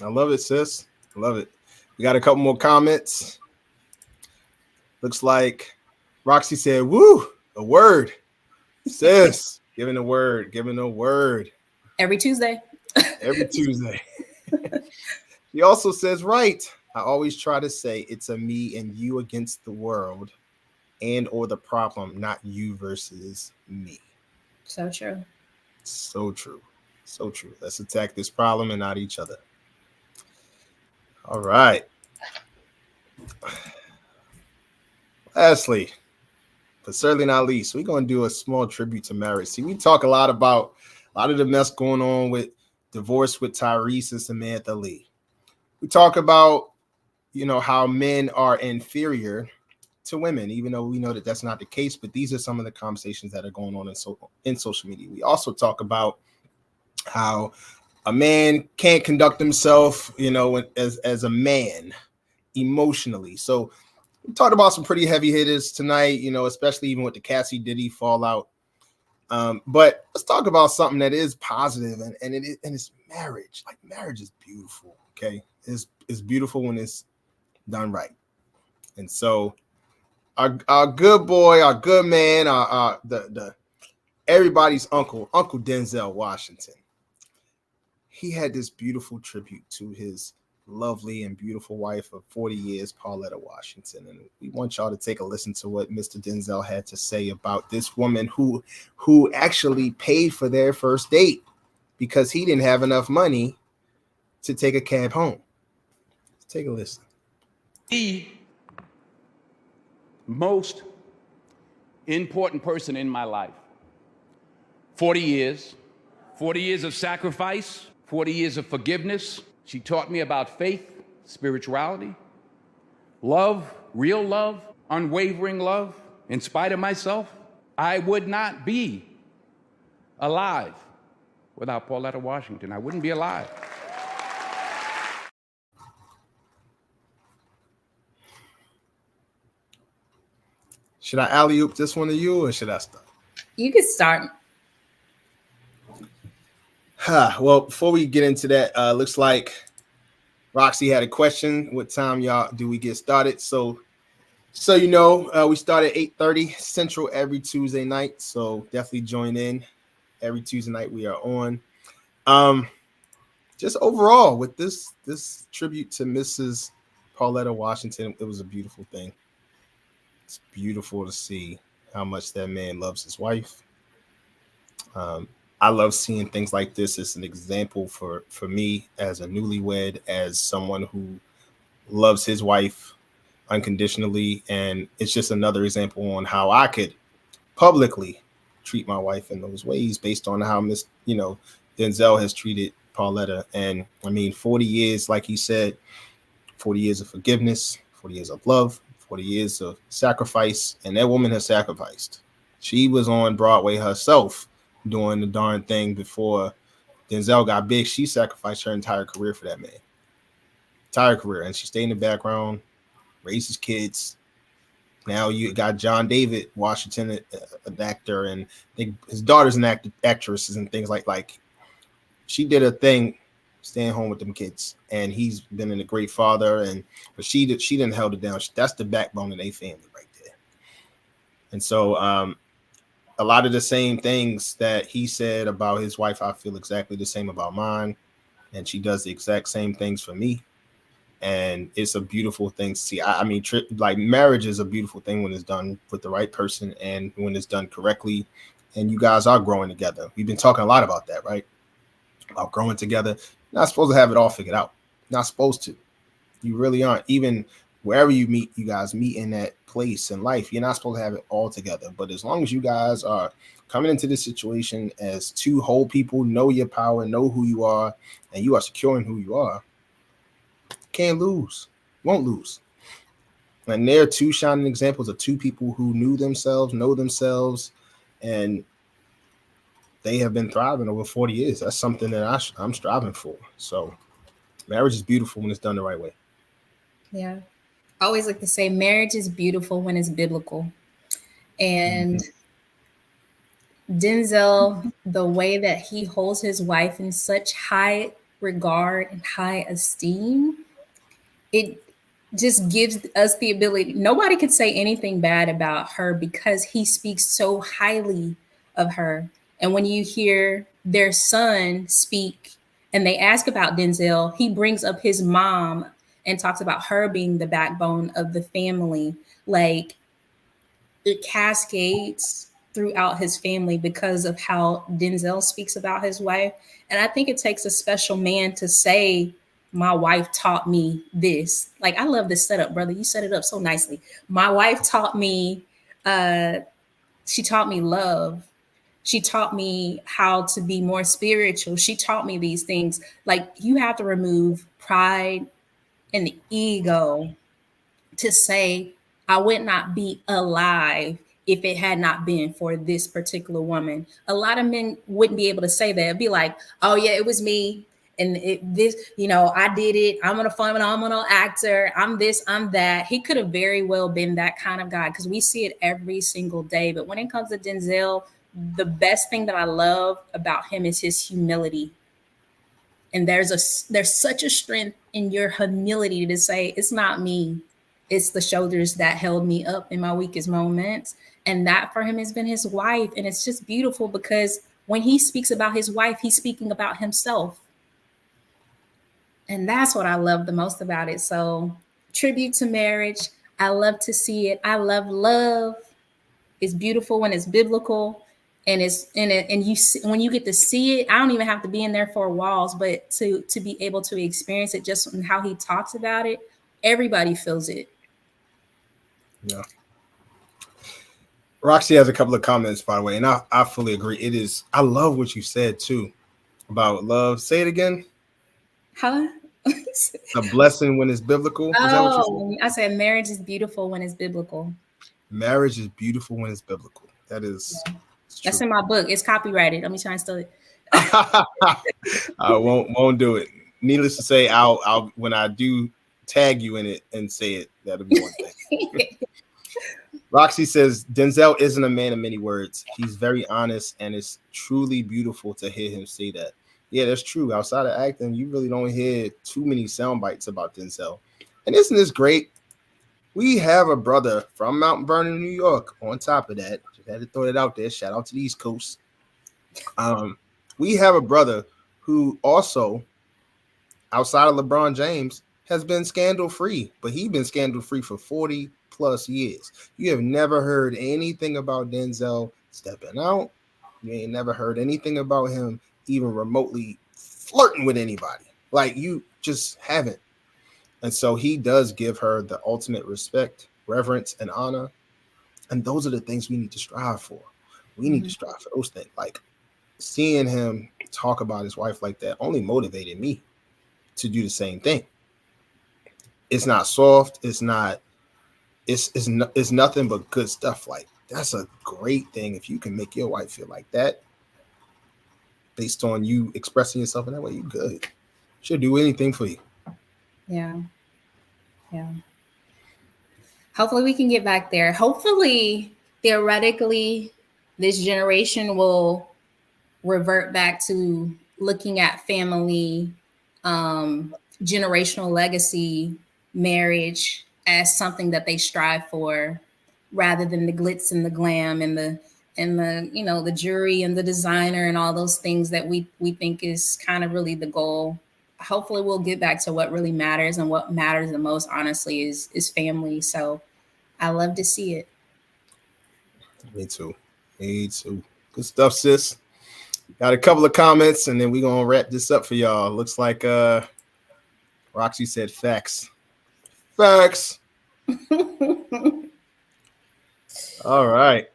I love it, sis. I love it. We got a couple more comments. Looks like Roxy said, woo, a word. Sis, giving a word. Every Tuesday. Every Tuesday. He also says, right. I always try to say it's a me and you against the world and or the problem, not you versus me. So true. So true. So true. Let's attack this problem and not each other. All right. Lastly, but certainly not least, we're going to do a small tribute to marriage. See, we talk a lot about a lot of the mess going on with divorce with Tyrese and Samantha Lee. We talk about, how men are inferior to women, even though we know that that's not the case. But these are some of the conversations that are going on in social media. We also talk about how a man can't conduct himself, as a man emotionally. So we talked about some pretty heavy hitters tonight, especially even with the Cassie-Diddy fallout. But let's talk about something that is positive, and it's marriage. Like, marriage is beautiful. Okay, it's beautiful when it's done right. And so our good boy, our good man, the everybody's uncle Denzel Washington, he had this beautiful tribute to his lovely and beautiful wife of 40 years, Pauletta Washington. And we want y'all to take a listen to what Mr. Denzel had to say about this woman who actually paid for their first date because he didn't have enough money to take a cab home. Let's take a listen. The most important person in my life. 40 years of sacrifice, 40 years of forgiveness. She taught me about faith, spirituality, love, real love, unwavering love, in spite of myself, I would not be alive without Pauletta Washington. I wouldn't be alive. Should I alley-oop this one to you, or should I start? You could start. Well, before we get into that, looks like Roxy had a question. What time, y'all, do we get started? So you know, we start at 8:30 Central every Tuesday night. So definitely join in. Every Tuesday night we are on. Just overall with this tribute to Mrs. Pauletta Washington, it was a beautiful thing. It's beautiful to see how much that man loves his wife. I love seeing things like this as an example for me as a newlywed, as someone who loves his wife unconditionally. And it's just another example on how I could publicly treat my wife in those ways based on how Denzel has treated Pauletta. And I mean, 40 years, like he said, 40 years of forgiveness, 40 years of love, 40 years of sacrifice. And that woman has sacrificed. She was on Broadway herself doing the darn thing before Denzel got big. She sacrificed her entire career for that man. Entire career. And she stayed in the background, raised his kids. Now you got John David Washington, an actor, and his daughter's an actress and things like she did a thing staying home with them kids, and he's been a great father, but she didn't held it down. That's the backbone of their family right there. And so a lot of the same things that he said about his wife, I feel exactly the same about mine, and she does the exact same things for me. And it's a beautiful thing to see. I mean, like marriage is a beautiful thing when it's done with the right person and when it's done correctly. And you guys are growing together. We've been talking a lot about that, right? About growing together. Not supposed to have it all figured out. Not supposed to. You really aren't. Even wherever you meet, you guys meet in that place in life. You're not supposed to have it all together. But as long as you guys are coming into this situation as two whole people, know your power, know who you are, and you are securing who you are, can't lose, won't lose. And they're two shining examples of two people who knew themselves, know themselves, and they have been thriving over 40 years. That's something that I'm striving for. So marriage is beautiful when it's done the right way. Yeah. I always like to say marriage is beautiful when it's biblical. And Denzel, the way that he holds his wife in such high regard and high esteem, it just gives us the ability. Nobody could say anything bad about her because he speaks so highly of her. And when you hear their son speak and they ask about Denzel, he brings up his mom and talks about her being the backbone of the family. Like, it cascades throughout his family because of how Denzel speaks about his wife. And I think it takes a special man to say, my wife taught me this. Like, I love this setup, brother. You set it up so nicely. My wife taught me, she taught me love. She taught me how to be more spiritual. She taught me these things. Like, you have to remove pride and the ego to say, I would not be alive if it had not been for this particular woman. A lot of men wouldn't be able to say that. It'd be like, oh yeah, it was me. And I did it. I'm a phenomenal actor. I'm this, I'm that. He could have very well been that kind of guy because we see it every single day. But when it comes to Denzel, the best thing that I love about him is his humility. And there's such a strength in your humility to say, it's not me. It's the shoulders that held me up in my weakest moments. And that for him has been his wife. And it's just beautiful because when he speaks about his wife, he's speaking about himself. And that's what I love the most about it. So tribute to marriage. I love to see it. I love love. It's beautiful when it's biblical. And it's in it. And when you get to see it, I don't even have to be in there for walls, but to be able to experience it just in how he talks about it, everybody feels it. Yeah. Roxy has a couple of comments, by the way, and I fully agree. I love what you said too about love. Say it again. Huh? A blessing when it's biblical. Is that what you said? I said marriage is beautiful when it's biblical. Marriage is beautiful when it's biblical. That is. Yeah. That's in my book. It's copyrighted. Let me try and steal it. I won't do it. Needless to say, I'll when I do tag you in it and say it, that'll be one thing. Roxy says Denzel isn't a man of many words. He's very honest, and it's truly beautiful to hear him say that. Yeah, that's true. Outside of acting, you really don't hear too many sound bites about Denzel. And isn't this great? We have a brother from Mount Vernon, New York. On top of that, just had to throw it out there. Shout out to the East Coast. We have a brother who also, outside of LeBron James, has been scandal-free, but he's been scandal-free for 40 plus years. You have never heard anything about Denzel stepping out. You ain't never heard anything about him even remotely flirting with anybody. Like, you just haven't. And so he does give her the ultimate respect, reverence, and honor. And those are the things we need to strive for. We need to strive for those things. Like, seeing him talk about his wife like that only motivated me to do the same thing. It's not soft. It's nothing but good stuff. Like, that's a great thing if you can make your wife feel like that based on you expressing yourself in that way. You good. She'll do anything for you. Yeah. Hopefully we can get back there. Hopefully, theoretically, this generation will revert back to looking at family, generational legacy, marriage as something that they strive for, rather than the glitz and the glam and the the jewelry and the designer and all those things that we think is kind of really the goal. Hopefully we'll get back to what really matters, and what matters the most, honestly, is family. So I love to see it. Me too. Good stuff, sis. Got a couple of comments, and then we're gonna wrap this up for y'all. Looks like Roxy said facts. All right.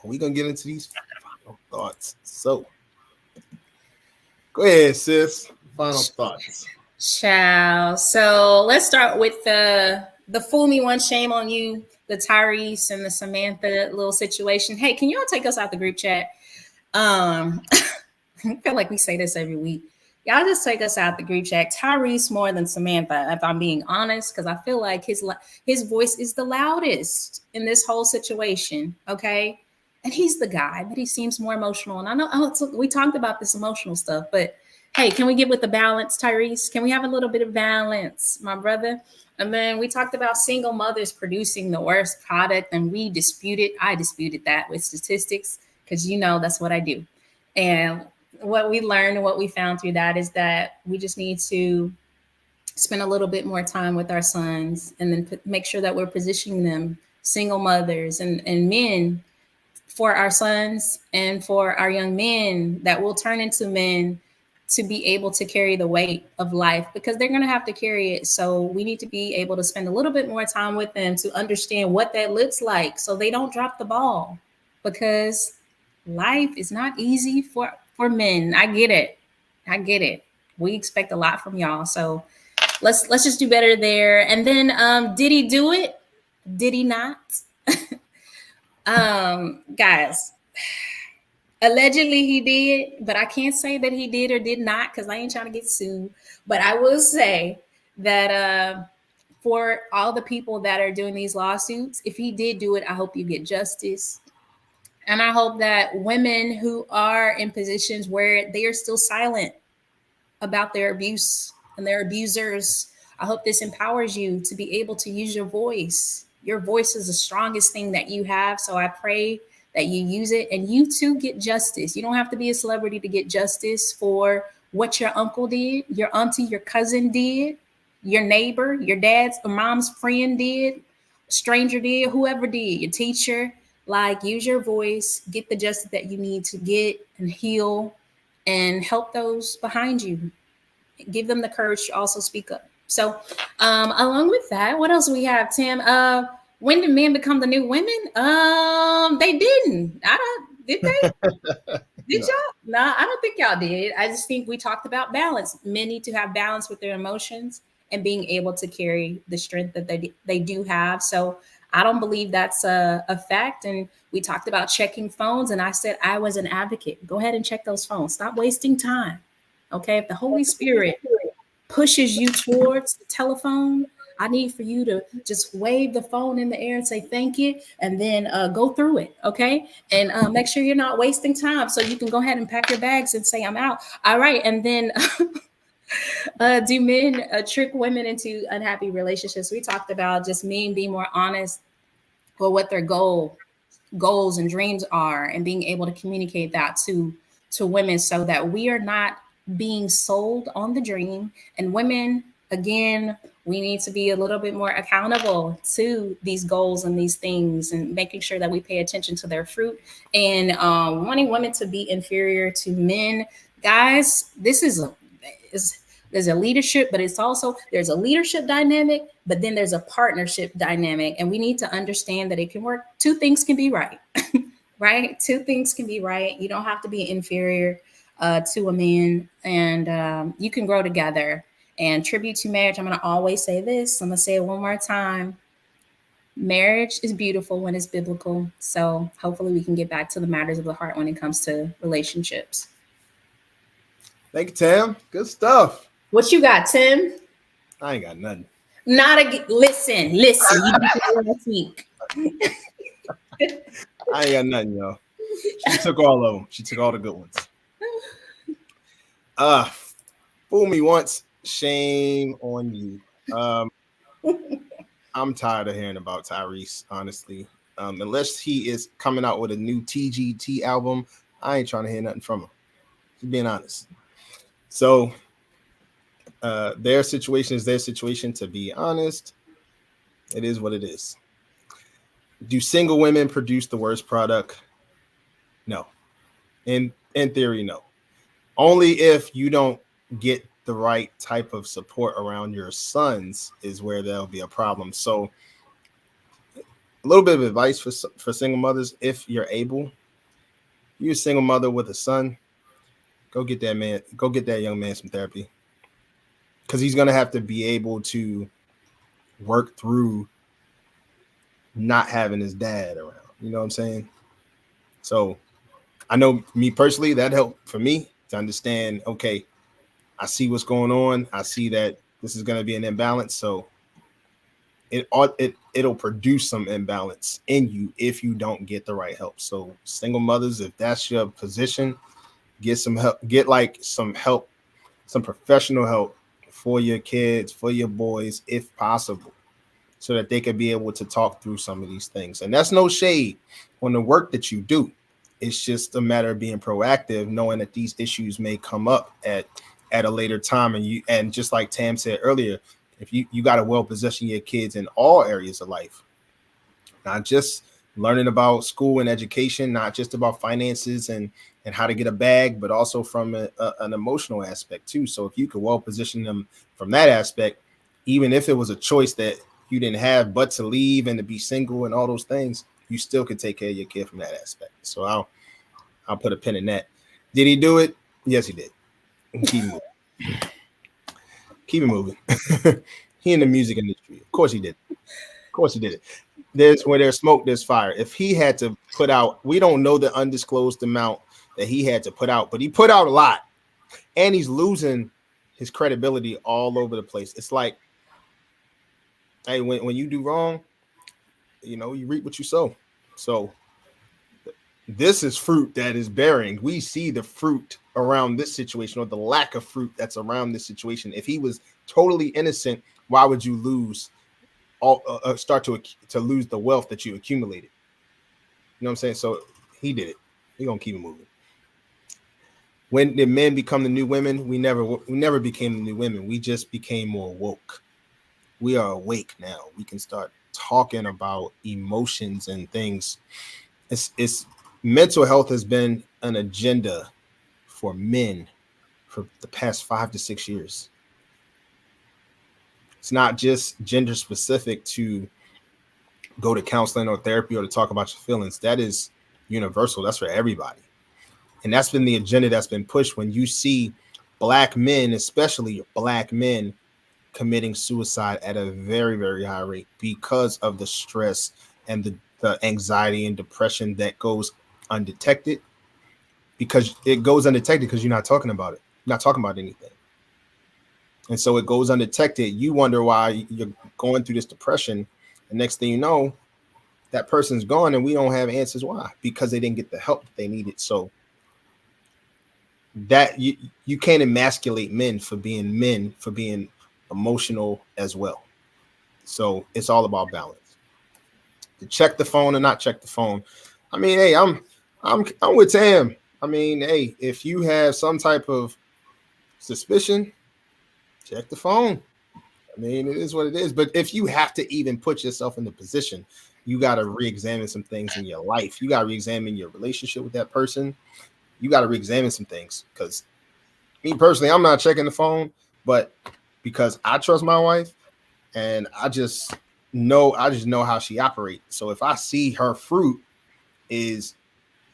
We're gonna get into these final thoughts. So go ahead, sis. Final thoughts. Ciao. So let's start with the fool me once, shame on you, the Tyrese and the Samantha little situation. Hey, can y'all take us out the group chat? I feel like we say this every week. Y'all just take us out the group chat. Tyrese more than Samantha, if I'm being honest, because I feel like his voice is the loudest in this whole situation. Okay. And he's the guy, but he seems more emotional. And I know we talked about this emotional stuff, but hey, can we get with the balance, Tyrese? Can we have a little bit of balance, my brother? And then we talked about single mothers producing the worst product, and I disputed that with statistics, because that's what I do. And what we learned and what we found through that is that we just need to spend a little bit more time with our sons, and then make sure that we're positioning them, single mothers and men, for our sons and for our young men that will turn into men, to be able to carry the weight of life, because they're going to have to carry it. So we need to be able to spend a little bit more time with them to understand what that looks like, so they don't drop the ball, because life is not easy for men. I get it. We expect a lot from y'all. So let's just do better there. And then did he do it? Did he not? Guys, allegedly he did, but I can't say that he did or did not, because I ain't trying to get sued. But I will say that for all the people that are doing these lawsuits, if he did do it, I hope you get justice. And I hope that women who are in positions where they are still silent about their abuse and their abusers, I hope this empowers you to be able to use your voice. Your voice is the strongest thing that you have. So I pray that you use it, and you too get justice. You don't have to be a celebrity to get justice for what your uncle did, your auntie, your cousin did, your neighbor, your dad's or mom's friend did, a stranger did, whoever did, your teacher. Like, use your voice, get the justice that you need to get, and heal, and help those behind you. Give them the courage to also speak up. So along with that, what else do we have, Tim? When did men become the new women? They didn't. Did they? Did y'all? No, I don't think y'all did. I just think we talked about balance. Men need to have balance with their emotions and being able to carry the strength that they do have. So I don't believe that's a fact. And we talked about checking phones, and I said I was an advocate. Go ahead and check those phones. Stop wasting time. Okay, if the Holy Spirit pushes you towards the telephone, I need for you to just wave the phone in the air and say thank you, and then go through it, okay? And make sure you're not wasting time, so you can go ahead and pack your bags and say I'm out. All right, and then do men trick women into unhappy relationships? We talked about just men being more honest with what their goals and dreams are, and being able to communicate that to women, so that we are not being sold on the dream. And women, again, we need to be a little bit more accountable to these goals and these things, and making sure that we pay attention to their fruit. And wanting women to be inferior to men, guys, this is there's a leadership, but it's also there's a leadership dynamic, but then there's a partnership dynamic, and we need to understand that it can work. Two things can be right, right? Two things can be right. You don't have to be inferior to a man, and you can grow together. And tribute to marriage, I'm going to always say this. I'm going to say it one more time. Marriage is beautiful when it's biblical. So hopefully we can get back to the matters of the heart when it comes to relationships. Thank you, Tam. Good stuff. What you got, Tim? I ain't got nothing. Listen. You did it last week. I ain't got nothing, y'all. She took all of them. She took all the good ones. Fool me once, shame on you. I'm tired of hearing about Tyrese, honestly. Unless he is coming out with a new TGT album, I ain't trying to hear nothing from him. Just being honest. So their situation is their situation, to be honest. It is what it is. Do single women produce the worst product? No. In theory, no. Only if you don't get the right type of support around your sons is where there'll be a problem. So a little bit of advice for single mothers: if you're able, you're a single mother with a son, go get that young man some therapy, because he's going to have to be able to work through not having his dad around. You know what I'm saying? So I know me personally, that helped for me to understand, okay, I see what's going on. I see that this is going to be an imbalance. So it'll produce some imbalance in you if you don't get the right help. So single mothers, if that's your position, get some help, some help, some professional help for your kids, for your boys, if possible, so that they can be able to talk through some of these things. And that's no shade on the work that you do. It's just a matter of being proactive, knowing that these issues may come up at a later time. And just like Tam said earlier, if you got to well position your kids in all areas of life, not just learning about school and education, not just about finances and how to get a bag, but also from an emotional aspect too. So if you could well position them from that aspect, even if it was a choice that you didn't have but to leave and to be single and all those things, you still could take care of your kid from that aspect. So I'll put a pin in that. Did he do it? Yes, he did. Keep moving. Keep it moving. He in the music industry. Of course he did. Of course he did it. Where there's smoke, there's fire. If he had to put out, we don't know the undisclosed amount that he had to put out, but he put out a lot. And he's losing his credibility all over the place. It's like, hey, when you do wrong, you reap what you sow. So this is fruit that is bearing. We see the fruit around this situation, or the lack of fruit that's around this situation. If he was totally innocent, why would you start to lose the wealth that you accumulated? You know what I'm saying? So he did it. We're gonna keep it moving. When did men become the new women? We never became the new women. We just became more woke. We are awake now. We can start talking about emotions and things. It's mental health has been an agenda for men for the past 5 to 6 years. It's not just gender specific to go to counseling or therapy or to talk about your feelings. That is universal. That's for everybody. And that's been the agenda that's been pushed. When you see black men, especially black men, committing suicide at a very, very high rate because of the stress and the anxiety and depression that goes undetected, because it goes undetected because you're not talking about it. You're not talking about anything. And so it goes undetected. You wonder why you're going through this depression. The next thing you know, that person's gone and we don't have answers why, because they didn't get the help that they needed. So that you can't emasculate men for being emotional as well. So it's all about balance. To check the phone or not check the phone. I mean, hey, I'm with Tam. I mean, hey, if you have some type of suspicion, check the phone. I mean, it is what it is. But if you have to even put yourself in the position, you got to re-examine some things in your life. You got to re-examine your relationship with that person. You got to re-examine some things. Because me personally, I'm not checking the phone, but because I trust my wife and I just know how she operates. So if I see her fruit is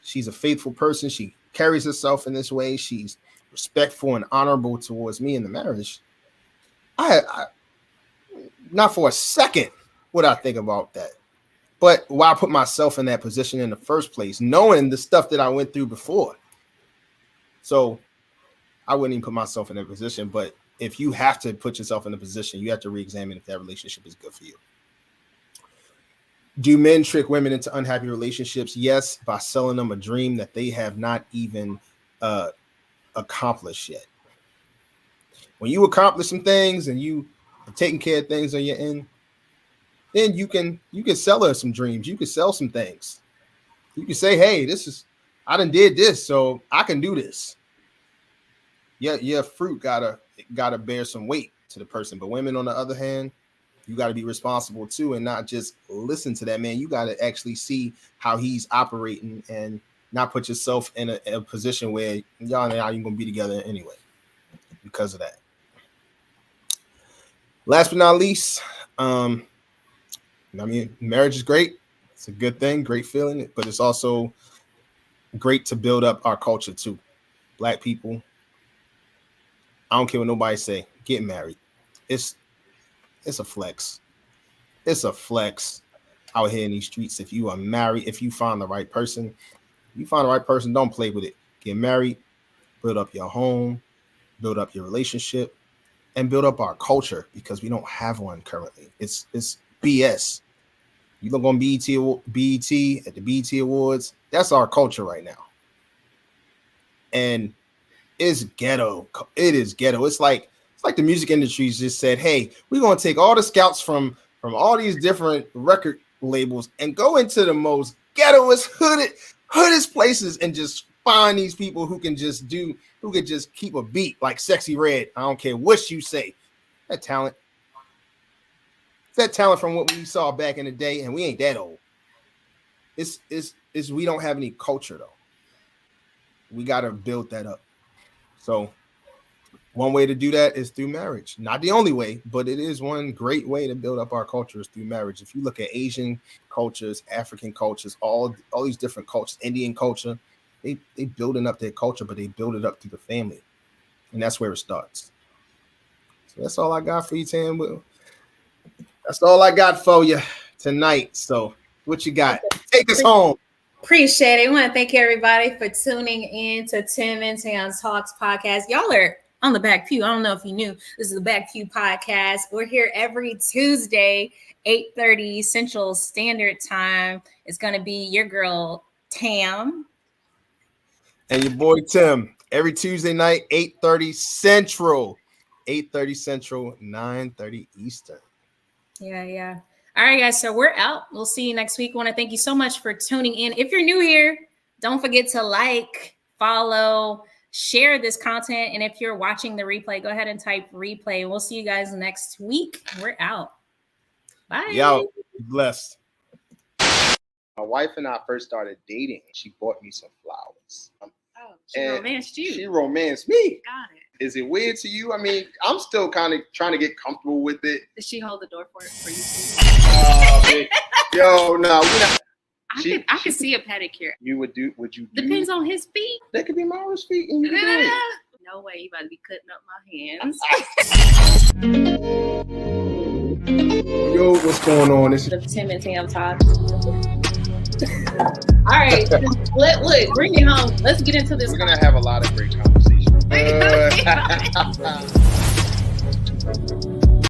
she's a faithful person, she carries herself in this way, she's respectful and honorable towards me in the marriage, I not for a second would I think about that. But why put myself in that position in the first place, knowing the stuff that I went through before? So I wouldn't even put myself in that position. But if you have to put yourself in a position, you have to re-examine if that relationship is good for you. Do men trick women into unhappy relationships? Yes, by selling them a dream that they have not even accomplished yet. When you accomplish some things and you are taking care of things on your end, then you can sell her some dreams. You can sell some things. You can say, hey, I done did this, so I can do this. Yeah, your fruit gotta bear some weight to the person. But women, on the other hand, you got to be responsible too, and not just listen to that man. You got to actually see how he's operating and not put yourself in a position where y'all and you're gonna be together anyway because of that. Last but not least, I mean, marriage is great. It's a good thing, great feeling, but it's also great to build up our culture too. Black people, I don't care what nobody say, get married. It's a flex. It's a flex out here in these streets. If you are married, if you find the right person, don't play with it. Get married, build up your home, build up your relationship, and build up our culture, because we don't have one currently. It's BS. You look on BET at the BET Awards, that's our culture right now. And it's ghetto. It is ghetto. It's like the music industry's just said, hey, we're going to take all the scouts from all these different record labels and go into the most ghettoest, hoodest places and just find these people who can just keep a beat like Sexy Red. I don't care what you say. That talent. That talent from what we saw back in the day, and we ain't that old. It's we don't have any culture though. We got to build that up. So one way to do that is through marriage. Not the only way, but it is one great way to build up our cultures through marriage. If you look at Asian cultures, African cultures, all these different cultures, Indian culture, they building up their culture, but they build it up through the family. And that's where it starts. So that's all I got for you, Tam. That's all I got for you tonight. So what you got? Take us home. Appreciate it. I want to thank everybody for tuning in to Tim and Tam Talks podcast. Y'all are on the Back Pew. I don't know if you knew, this is the Back Pew podcast. We're here every Tuesday, 8:30 Central Standard Time. It's going to be your girl, Tam. And your boy, Tim. Every Tuesday night, 8:30 Central. 8:30 Central, 9:30 Eastern. Yeah. All right, guys. So we're out. We'll see you next week. I want to thank you so much for tuning in. If you're new here, don't forget to like, follow, share this content. And if you're watching the replay, go ahead and type replay. We'll see you guys next week. We're out. Bye. Yo, blessed. My wife and I first started dating. She bought me some flowers. She romanced you. She romanced me. Got it. Is it weird to you? I mean, I'm still kind of trying to get comfortable with it. Did she hold the door for you? Yo, no, we're not. I could see a pedicure. Would you do? Depends on his feet. That could be Mara's feet, and you can do it. No way, you about to be cutting up my hands. Yo, what's going on? This The Tim and Tam Talks. All right, look, bring it home. Let's get into this. We're gonna have a lot of great conversations.